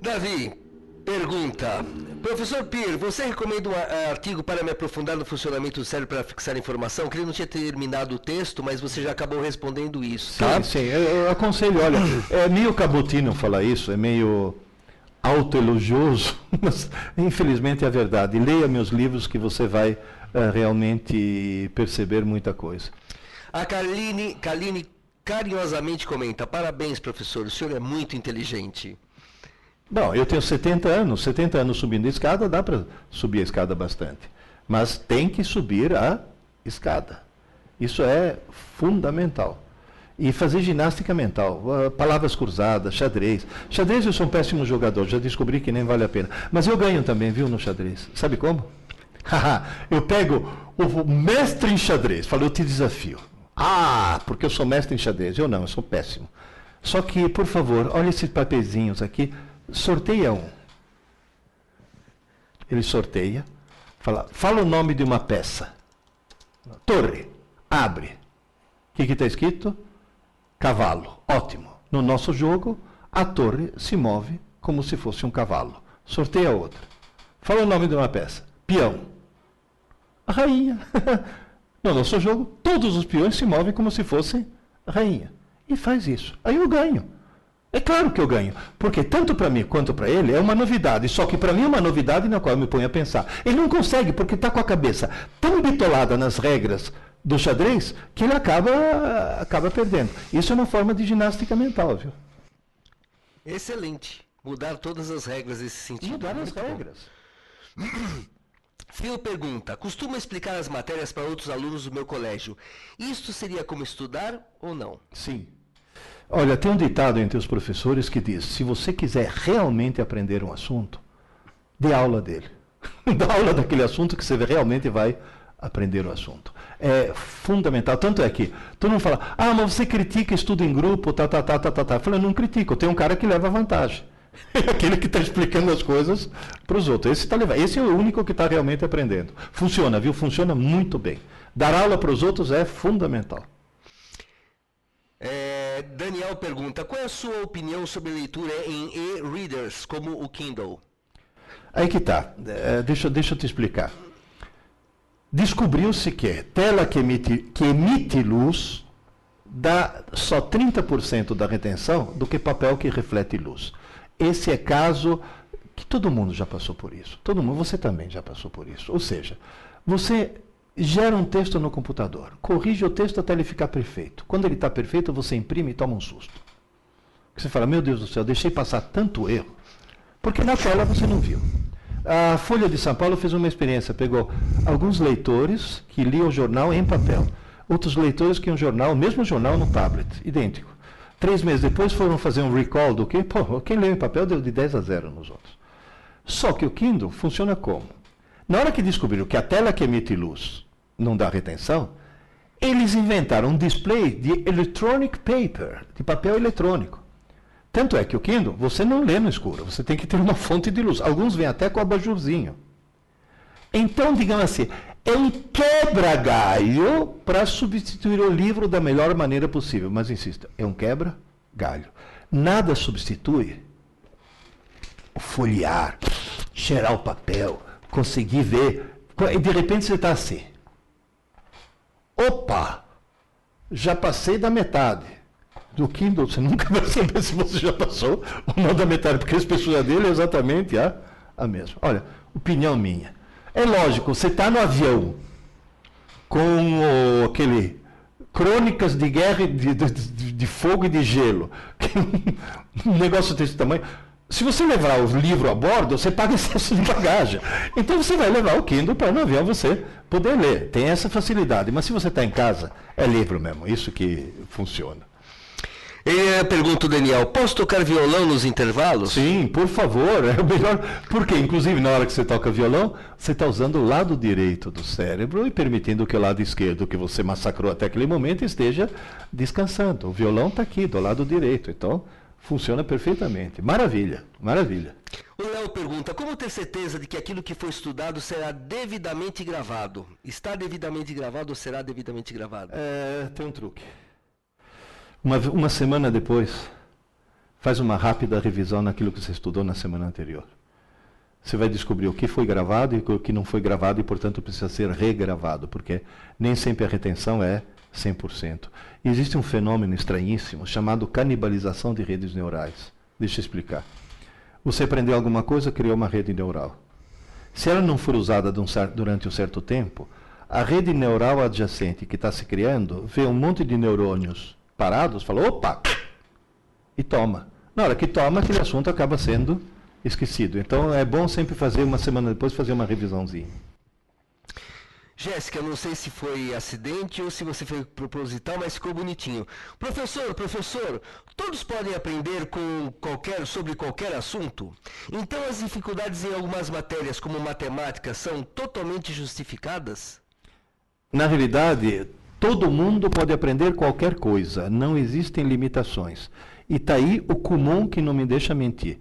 Davi pergunta, professor Pierre, você recomenda um artigo para me aprofundar no funcionamento do cérebro para fixar informação? Que ele não tinha terminado o texto, mas você já acabou respondendo isso, tá? Sim, eu aconselho, olha, é meio cabotino falar isso, é meio autoelogioso, mas infelizmente é verdade. Leia meus livros que você vai realmente perceber muita coisa. A Kaline carinhosamente comenta: parabéns, professor, o senhor é muito inteligente. Bom, eu tenho 70 anos subindo a escada, dá para subir a escada bastante. Mas tem que subir a escada. Isso é fundamental. E fazer ginástica mental, palavras cruzadas, xadrez. Xadrez eu sou um péssimo jogador, já descobri que nem vale a pena. Mas eu ganho também, viu, no xadrez. Sabe como? Eu pego o mestre em xadrez, falo, eu te desafio. Ah, porque eu sou mestre em xadrez. Eu não, eu sou péssimo. Só que, por favor, olha esses papeizinhos aqui, sorteia um. Ele sorteia, fala o nome de uma peça. Torre, abre. O que está escrito? Cavalo. Ótimo. No nosso jogo, a torre se move como se fosse um cavalo. Sorteia outra. Fala o nome de uma peça. Peão. A rainha. No nosso jogo, todos os peões se movem como se fossem a rainha. E faz isso. Aí eu ganho. É claro que eu ganho. Porque tanto para mim quanto para ele é uma novidade. Só que para mim é uma novidade na qual eu me ponho a pensar. Ele não consegue porque está com a cabeça tão bitolada nas regras do xadrez que ele acaba perdendo. Isso é uma forma de ginástica mental, viu? Excelente. Mudar todas as regras nesse sentido. Mudar as regras. Phil pergunta: costumo explicar as matérias para outros alunos do meu colégio. Isto seria como estudar ou não? Sim. Olha, tem um ditado entre os professores que diz: se você quiser realmente aprender um assunto, dê aula dele. Dá aula daquele assunto que você realmente vai aprender o assunto. É fundamental. Tanto é que todo mundo fala: ah, mas você critica estudo em grupo, tá. Eu falo: eu não critico, tem um cara que leva vantagem. É aquele que está explicando as coisas para os outros. Esse é o único que está realmente aprendendo. Funciona, viu? Funciona muito bem. Dar aula para os outros é fundamental. Daniel pergunta: qual é a sua opinião sobre leitura em e-readers, como o Kindle? Aí que está. Deixa eu te explicar. Descobriu-se que tela que emite luz dá só 30% da retenção do que papel que reflete luz. Esse é caso que todo mundo já passou por isso. Todo mundo, você também já passou por isso. Ou seja, você gera um texto no computador, corrige o texto até ele ficar perfeito. Quando ele está perfeito, você imprime e toma um susto. Você fala: meu Deus do céu, deixei passar tanto erro, porque na tela você não viu. A Folha de São Paulo fez uma experiência, pegou alguns leitores que liam o jornal em papel, outros leitores que iam o mesmo jornal no tablet, idêntico. 3 meses depois foram fazer um recall do que, quem leu em papel deu de 10-0 nos outros. Só que o Kindle funciona como? Na hora que descobriram que a tela que emite luz não dá retenção, eles inventaram um display de electronic paper, de papel eletrônico. Tanto é que o Kindle, você não lê no escuro, você tem que ter uma fonte de luz. Alguns vêm até com abajurzinho. Então, digamos assim, é um quebra-galho para substituir o livro da melhor maneira possível. Mas insisto, é um quebra-galho. Nada substitui o folhear, cheirar o papel, conseguir ver. E de repente você está assim. Opa! Já passei da metade. Do Kindle, você nunca vai saber se você já passou ou não da metade, porque a espessura dele é exatamente a mesma. Olha, opinião minha. É lógico, você está no avião com aquele crônicas de guerra, de fogo e de gelo, um negócio desse tamanho. Se você levar o livro a bordo, você paga excesso de bagagem. Então você vai levar o Kindle para no avião você poder ler. Tem essa facilidade. Mas se você está em casa, é livro mesmo. Isso que funciona. E pergunta o Daniel: posso tocar violão nos intervalos? Sim, por favor, é o melhor. Porque, inclusive, na hora que você toca violão, você está usando o lado direito do cérebro e permitindo que o lado esquerdo, que você massacrou até aquele momento, esteja descansando. O violão está aqui, do lado direito. Então, funciona perfeitamente. Maravilha, maravilha. O Léo pergunta: como ter certeza de que aquilo que foi estudado será devidamente gravado? Está devidamente gravado ou será devidamente gravado? Tem um truque. Uma semana depois, faz uma rápida revisão naquilo que você estudou na semana anterior. Você vai descobrir o que foi gravado e o que não foi gravado e, portanto, precisa ser regravado, porque nem sempre a retenção é 100%. E existe um fenômeno estranhíssimo chamado canibalização de redes neurais. Deixa eu explicar. Você aprendeu alguma coisa, criou uma rede neural. Se ela não for usada durante um certo tempo, a rede neural adjacente que está se criando vê um monte de neurônios parados, fala, opa, e toma. Na hora que toma, aquele assunto acaba sendo esquecido. Então é bom sempre fazer, uma semana depois, fazer uma revisãozinha. Jéssica, não sei se foi acidente ou se você foi proposital, mas ficou bonitinho. Professor, todos podem aprender sobre qualquer assunto? Então as dificuldades em algumas matérias, como matemática, são totalmente justificadas? Na realidade, todo mundo pode aprender qualquer coisa, não existem limitações. E está aí o Kumon que não me deixa mentir.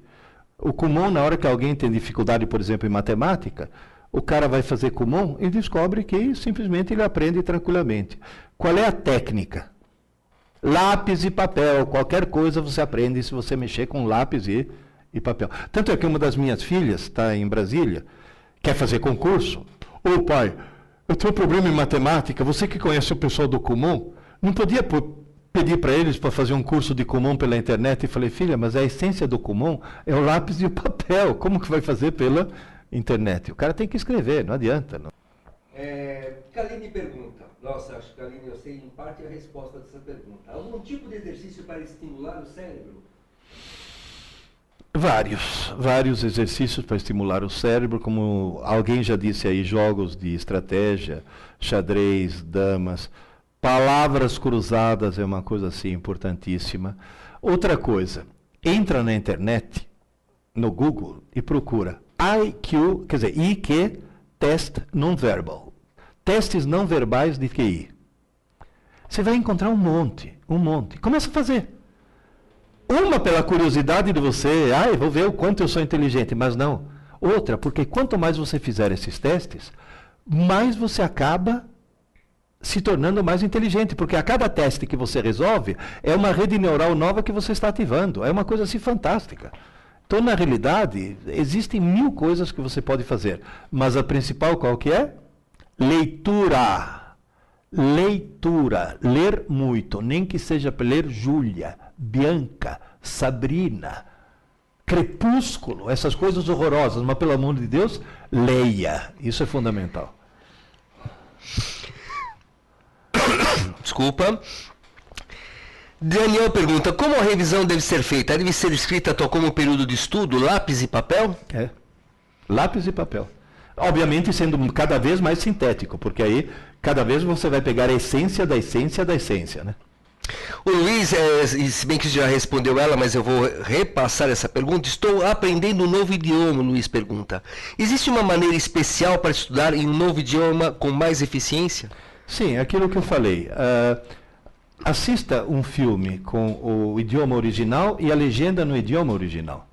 O Kumon, na hora que alguém tem dificuldade, por exemplo, em matemática, o cara vai fazer Kumon e descobre que simplesmente ele aprende tranquilamente. Qual é a técnica? Lápis e papel, qualquer coisa você aprende se você mexer com lápis e papel. Tanto é que uma das minhas filhas está em Brasília, quer fazer concurso. Ô pai, eu tenho um problema em matemática, você que conhece o pessoal do Kumon, não podia pedir para eles para fazer um curso de Kumon pela internet? E falei, filha, mas a essência do Kumon é o lápis e o papel, como que vai fazer pela internet? O cara tem que escrever, não adianta. Não. Kaline pergunta, nossa, acho que Kaline, eu sei em parte a resposta dessa pergunta. Algum tipo de exercício para estimular o cérebro? Vários exercícios para estimular o cérebro, como alguém já disse aí, jogos de estratégia, xadrez, damas, palavras cruzadas é uma coisa assim importantíssima. Outra coisa, entra na internet, no Google, e procura IQ, quer dizer, IQ, Test Non-Verbal. Testes não verbais de QI. Você vai encontrar um monte. Começa a fazer. Uma pela curiosidade de você, vou ver o quanto eu sou inteligente, mas não. Outra, porque quanto mais você fizer esses testes, mais você acaba se tornando mais inteligente, porque a cada teste que você resolve, é uma rede neural nova que você está ativando. É uma coisa assim fantástica. Então, na realidade, existem 1000 coisas que você pode fazer, mas a principal qual que é? Leitura. Ler muito, nem que seja para ler Júlia, Bianca, Sabrina, Crepúsculo, essas coisas horrorosas, mas pelo amor de Deus, leia. Isso é fundamental. Desculpa. Daniel pergunta, como a revisão deve ser feita? Deve ser escrita como período de estudo, lápis e papel? Lápis e papel. Obviamente sendo cada vez mais sintético, porque aí cada vez você vai pegar a essência da essência da essência, né? O Luiz, se bem que já respondeu ela, mas eu vou repassar essa pergunta. Estou aprendendo um novo idioma, o Luiz pergunta. Existe uma maneira especial para estudar em um novo idioma com mais eficiência? Sim, aquilo que eu falei. Assista um filme com o idioma original e a legenda no idioma original.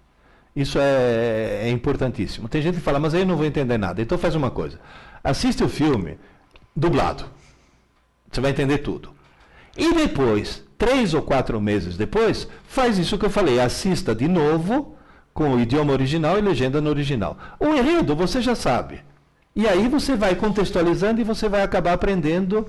Isso é importantíssimo. Tem gente que fala, mas aí eu não vou entender nada. Então faz uma coisa. Assiste o filme dublado. Você vai entender tudo. E depois, 3 ou 4 meses depois, faz isso que eu falei. Assista de novo com o idioma original e legenda no original. O enredo você já sabe. E aí você vai contextualizando e você vai acabar aprendendo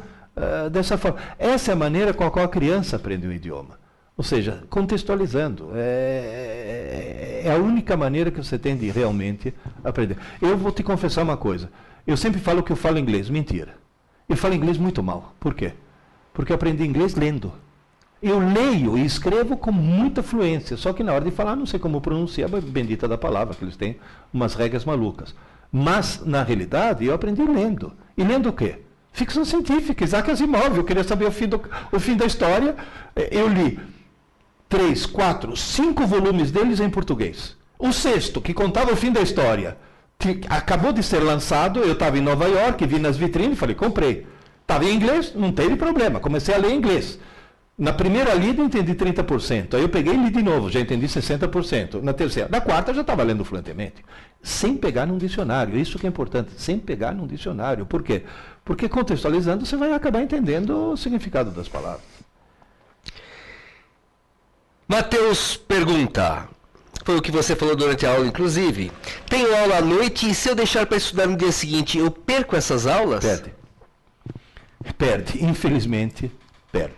dessa forma. Essa é a maneira com a qual a criança aprende o idioma. Ou seja, contextualizando. É a única maneira que você tem de realmente aprender. Eu vou te confessar uma coisa. Eu sempre falo que eu falo inglês. Mentira. Eu falo inglês muito mal. Por quê? Porque eu aprendi inglês lendo. Eu leio e escrevo com muita fluência. Só que na hora de falar, não sei como pronunciar a bendita da palavra, que eles têm umas regras malucas. Mas, na realidade, eu aprendi lendo. E lendo o quê? Ficção científica, Isaac Asimov. Eu queria saber o fim da história. Eu li 3, 4, 5 volumes deles em português. O 6º, que contava o fim da história, acabou de ser lançado. Eu estava em Nova York, vi nas vitrines, falei, comprei. Estava em inglês, não teve problema. Comecei a ler em inglês. Na primeira lida, entendi 30%. Aí eu peguei e li de novo, já entendi 60%. Na terceira. Na quarta, já estava lendo fluentemente. Sem pegar num dicionário. Isso que é importante, sem pegar num dicionário. Por quê? Porque contextualizando, você vai acabar entendendo o significado das palavras. Matheus pergunta, foi o que você falou durante a aula, inclusive. Tenho aula à noite e se eu deixar para estudar no dia seguinte, eu perco essas aulas? Perde. Infelizmente, perde.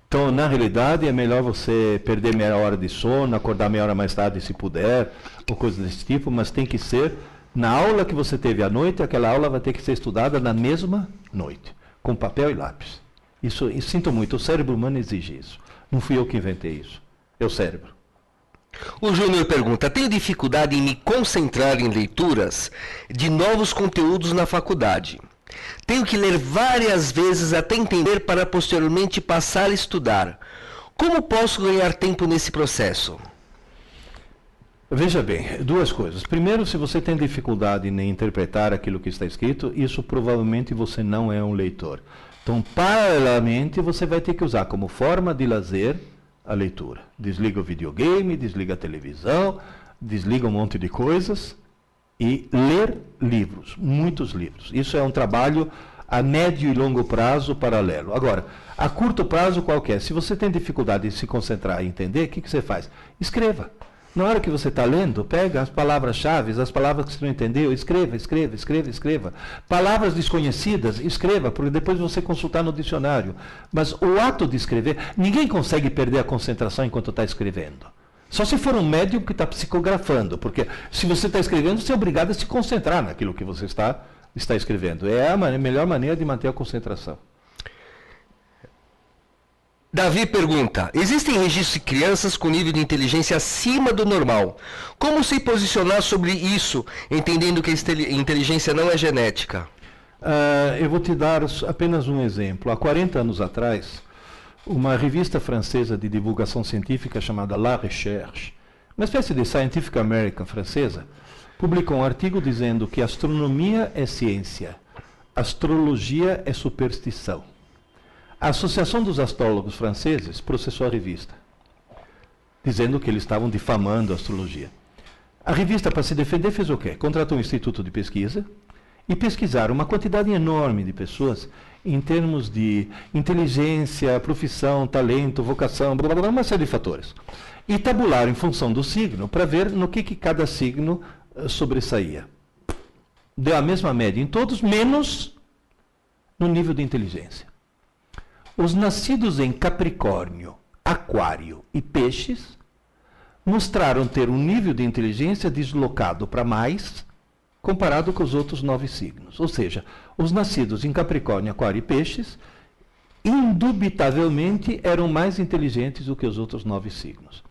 Então, na realidade, é melhor você perder meia hora de sono, acordar meia hora mais tarde se puder, ou coisa desse tipo, mas tem que ser Na aula que você teve à noite, aquela aula vai ter que ser estudada na mesma noite, com papel e lápis. Isso sinto muito, o cérebro humano exige isso. Não fui eu que inventei isso, é o cérebro. O Júnior pergunta, tenho dificuldade em me concentrar em leituras de novos conteúdos na faculdade. Tenho que ler várias vezes até entender para posteriormente passar a estudar. Como posso ganhar tempo nesse processo? Veja bem, duas coisas. Primeiro, se você tem dificuldade em interpretar aquilo que está escrito, isso provavelmente você não é um leitor. Então, paralelamente, você vai ter que usar como forma de lazer a leitura. Desliga o videogame, desliga a televisão, desliga um monte de coisas e ler livros, muitos livros. Isso é um trabalho a médio e longo prazo paralelo. Agora, a curto prazo qualquer, se você tem dificuldade em se concentrar e entender, o que você faz? Escreva. Na hora que você está lendo, pega as palavras-chave, as palavras que você não entendeu, escreva. Palavras desconhecidas, escreva, porque depois você consultar no dicionário. Mas o ato de escrever, ninguém consegue perder a concentração enquanto está escrevendo. Só se for um médium que está psicografando, porque se você está escrevendo, você é obrigado a se concentrar naquilo que você está escrevendo. É a melhor maneira de manter a concentração. Davi pergunta, existem registros de crianças com nível de inteligência acima do normal. Como se posicionar sobre isso, entendendo que a inteligência não é genética? Eu vou te dar apenas um exemplo. Há 40 anos atrás, uma revista francesa de divulgação científica chamada La Recherche, uma espécie de Scientific American francesa, publicou um artigo dizendo que astronomia é ciência, astrologia é superstição. A Associação dos Astrólogos Franceses processou a revista, dizendo que eles estavam difamando a astrologia. A revista, para se defender, fez o quê? Contratou um instituto de pesquisa e pesquisaram uma quantidade enorme de pessoas em termos de inteligência, profissão, talento, vocação, blá, blá, blá, uma série de fatores. E tabularam em função do signo para ver no que cada signo sobressaía. Deu a mesma média em todos, menos no nível de inteligência. Os nascidos em Capricórnio, Aquário e Peixes mostraram ter um nível de inteligência deslocado para mais comparado com os outros 9 signos. Ou seja, os nascidos em Capricórnio, Aquário e Peixes indubitavelmente eram mais inteligentes do que os outros 9 signos.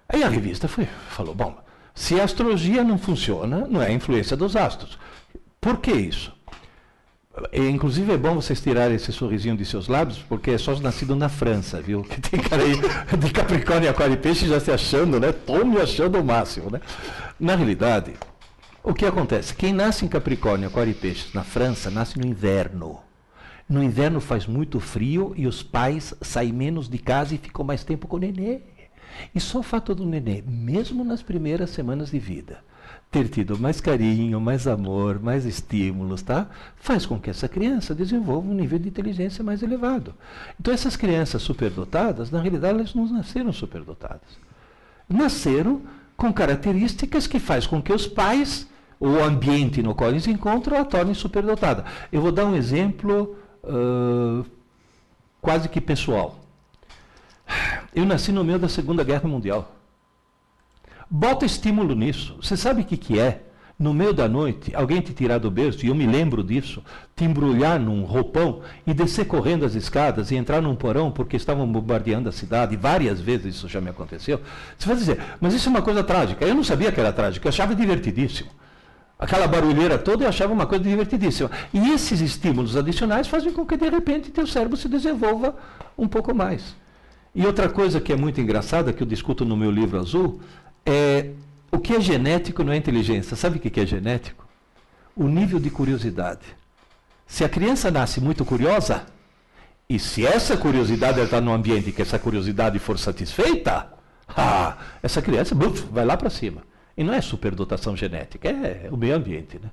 Aí a revista falou, bom, se a astrologia não funciona, não é a influência dos astros. Por que isso? Inclusive é bom vocês tirarem esse sorrisinho de seus lábios, porque é só nascido na França, viu? Que tem cara aí de Capricórnio, Aquário e Peixe já se achando, né? Tô me achando o máximo, né? Na realidade, o que acontece? Quem nasce em Capricórnio, Aquário e Peixes na França, nasce no inverno. No inverno faz muito frio e os pais saem menos de casa e ficam mais tempo com o nenê. E só o fato do nenê, mesmo nas primeiras semanas de vida, ter tido mais carinho, mais amor, mais estímulos, tá? Faz com que essa criança desenvolva um nível de inteligência mais elevado. Então essas crianças superdotadas, na realidade, elas não nasceram superdotadas. Nasceram com características que faz com que os pais, ou o ambiente no qual eles se encontram, a tornem superdotada. Eu vou dar um exemplo quase que pessoal. Eu nasci no meio da Segunda Guerra Mundial. Bota estímulo nisso. Você sabe o que é? No meio da noite, alguém te tirar do berço, e eu me lembro disso, te embrulhar num roupão e descer correndo as escadas e entrar num porão porque estavam bombardeando a cidade. Várias vezes isso já me aconteceu. Você vai dizer, mas isso é uma coisa trágica. Eu não sabia que era trágica, eu achava divertidíssimo. Aquela barulheira toda eu achava uma coisa divertidíssima. E esses estímulos adicionais fazem com que, de repente, teu cérebro se desenvolva um pouco mais. E outra coisa que é muito engraçada, que eu discuto no meu livro azul, é o que é genético não é inteligência. Sabe o que é genético? O nível de curiosidade. Se a criança nasce muito curiosa, e se essa curiosidade está num ambiente que essa curiosidade for satisfeita, essa criança vai lá para cima. E não é superdotação genética, é o meio ambiente, né?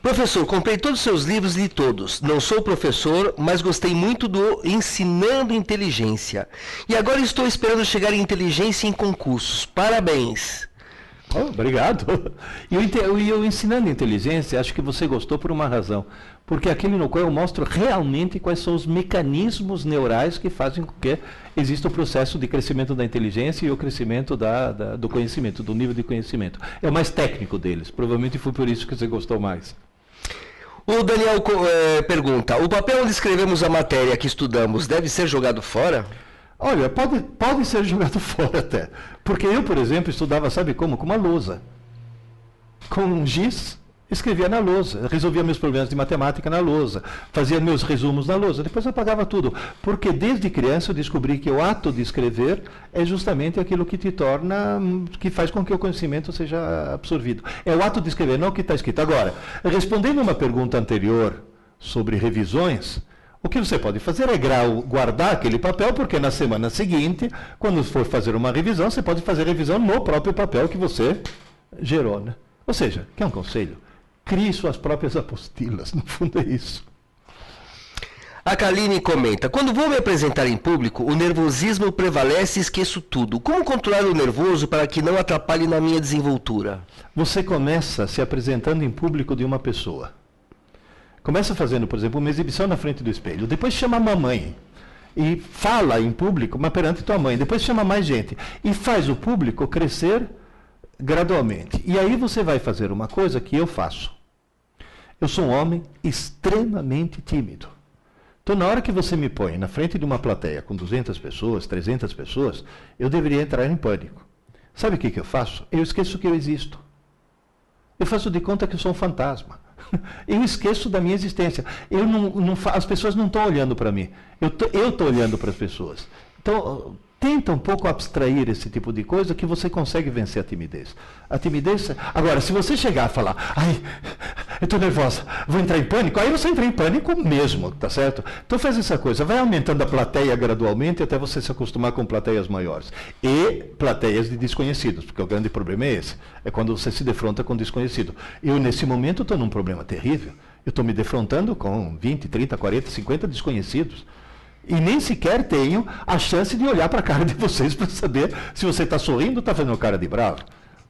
Professor, comprei todos os seus livros e li todos. Não sou professor, mas gostei muito do Ensinando Inteligência. E agora estou esperando chegar em inteligência em concursos. Parabéns. Oh, obrigado. E eu ensinando inteligência, acho que você gostou por uma razão. Porque aquele no qual eu mostro realmente quais são os mecanismos neurais que fazem com que exista o processo de crescimento da inteligência e o crescimento do conhecimento, do nível de conhecimento. É o mais técnico deles. Provavelmente foi por isso que você gostou mais. O Daniel pergunta, o papel onde escrevemos a matéria que estudamos deve ser jogado fora? Olha, pode ser jogado fora até. Porque eu, por exemplo, estudava, sabe como? Com uma lousa. Com um giz, escrevia na lousa. Resolvia meus problemas de matemática na lousa. Fazia meus resumos na lousa. Depois eu apagava tudo. Porque desde criança eu descobri que o ato de escrever é justamente aquilo que te torna, que faz com que o conhecimento seja absorvido. É o ato de escrever, não o que está escrito. Agora, respondendo uma pergunta anterior sobre revisões, o que você pode fazer é guardar aquele papel, porque na semana seguinte, quando for fazer uma revisão, você pode fazer revisão no próprio papel que você gerou, né? Ou seja, quer um conselho? Crie suas próprias apostilas, no fundo é isso. A Kaline comenta, quando vou me apresentar em público, o nervosismo prevalece e esqueço tudo. Como controlar o nervoso para que não atrapalhe na minha desenvoltura? Você começa se apresentando em público de uma pessoa. Começa fazendo, por exemplo, uma exibição na frente do espelho. Depois chama a mamãe e fala em público, mas perante tua mãe. Depois chama mais gente e faz o público crescer gradualmente. E aí você vai fazer uma coisa que eu faço. Eu sou um homem extremamente tímido. Então, na hora que você me põe na frente de uma plateia com 200 pessoas, 300 pessoas, eu deveria entrar em pânico. Sabe o que eu faço? Eu esqueço que eu existo. Eu faço de conta que eu sou um fantasma. Eu esqueço da minha existência. As pessoas não estão olhando para mim. Eu estou olhando para as pessoas. Então, tenta um pouco abstrair esse tipo de coisa que você consegue vencer a timidez. A timidez... Agora, se você chegar a falar, ai, eu estou nervosa, vou entrar em pânico, aí você entra em pânico mesmo, tá certo? Então faz essa coisa, vai aumentando a plateia gradualmente até você se acostumar com plateias maiores. E plateias de desconhecidos, porque o grande problema é esse. É quando você se defronta com desconhecido. Eu, nesse momento, estou num problema terrível. Eu estou me defrontando com 20, 30, 40, 50 desconhecidos. E nem sequer tenho a chance de olhar para a cara de vocês para saber se você está sorrindo ou está fazendo cara de bravo.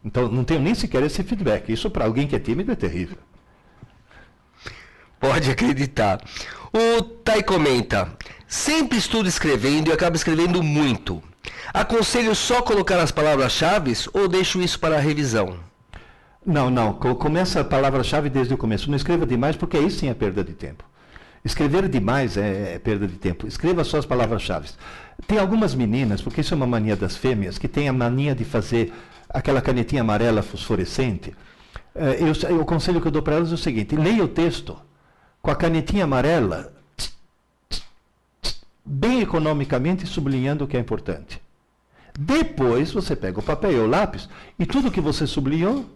Então, não tenho nem sequer esse feedback. Isso, para alguém que é tímido, é terrível. Pode acreditar. O Tai comenta, sempre estudo escrevendo e acabo escrevendo muito. Aconselho só colocar as palavras-chave ou deixo isso para a revisão? Não. Começa a palavra-chave desde o começo. Não escreva demais, porque aí sim é perda de tempo. Escrever demais é perda de tempo. Escreva só as palavras-chave. Tem algumas meninas, porque isso é uma mania das fêmeas, que tem a mania de fazer aquela canetinha amarela fosforescente. O conselho que eu dou para elas é o seguinte, leia o texto com a canetinha amarela, bem economicamente sublinhando o que é importante. Depois você pega o papel e o lápis e tudo que você sublinhou,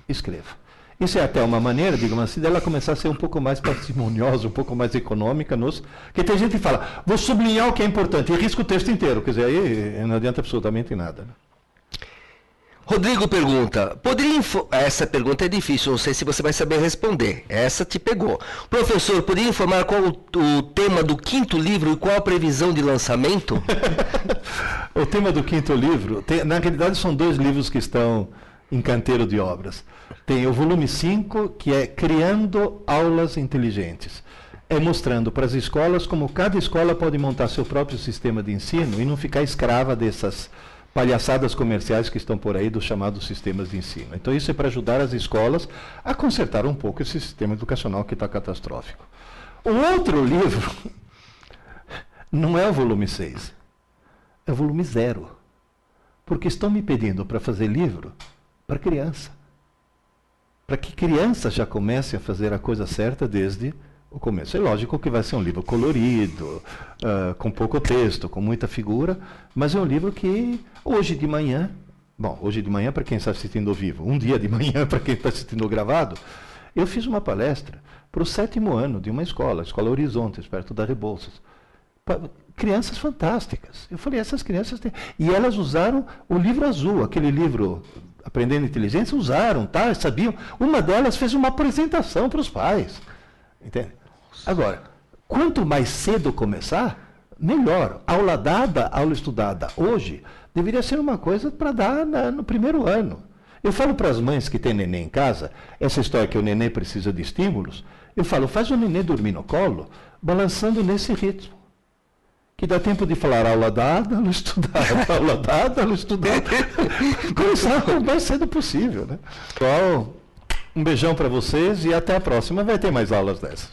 escreva. Isso é até uma maneira, digamos assim, dela começar a ser um pouco mais parcimoniosa, um pouco mais econômica. Porque tem gente que fala, vou sublinhar o que é importante, e risca o texto inteiro. Quer dizer, aí não adianta absolutamente nada. Né? Rodrigo pergunta, essa pergunta é difícil, não sei se você vai saber responder. Essa te pegou. Professor, poderia informar qual o tema do 5º livro e qual a previsão de lançamento? O tema do 5º livro, na realidade são 2 livros que estão em canteiro de obras. Tem o volume 5, que é Criando Aulas Inteligentes. É mostrando para as escolas como cada escola pode montar seu próprio sistema de ensino e não ficar escrava dessas palhaçadas comerciais que estão por aí dos chamados sistemas de ensino. Então isso é para ajudar as escolas a consertar um pouco esse sistema educacional que está catastrófico. O outro livro não é o volume 6, é o volume 0. Porque estão me pedindo para fazer livro para criança. Para que criança já comece a fazer a coisa certa desde o começo. É lógico que vai ser um livro colorido, com pouco texto, com muita figura, mas é um livro que hoje de manhã para quem está assistindo ao vivo, um dia de manhã para quem está assistindo ao gravado, eu fiz uma palestra para o 7º ano de uma escola, a Escola Horizontes, perto da Rebouças. Crianças fantásticas. Eu falei, essas crianças têm... E elas usaram o livro azul, aquele livro Aprendendo Inteligência, usaram, tá? Sabiam. Uma delas fez uma apresentação para os pais. Entende? Agora, quanto mais cedo começar, melhor. Aula dada, aula estudada hoje, deveria ser uma coisa para dar no primeiro ano. Eu falo para as mães que têm neném em casa, essa história que o neném precisa de estímulos, eu falo, faz o neném dormir no colo, balançando nesse ritmo. Que dá tempo de falar aula dada, aula estudada, aula dada, aula estudada. Começar o mais cedo possível, né? Então, um beijão para vocês e até a próxima. Vai ter mais aulas dessas.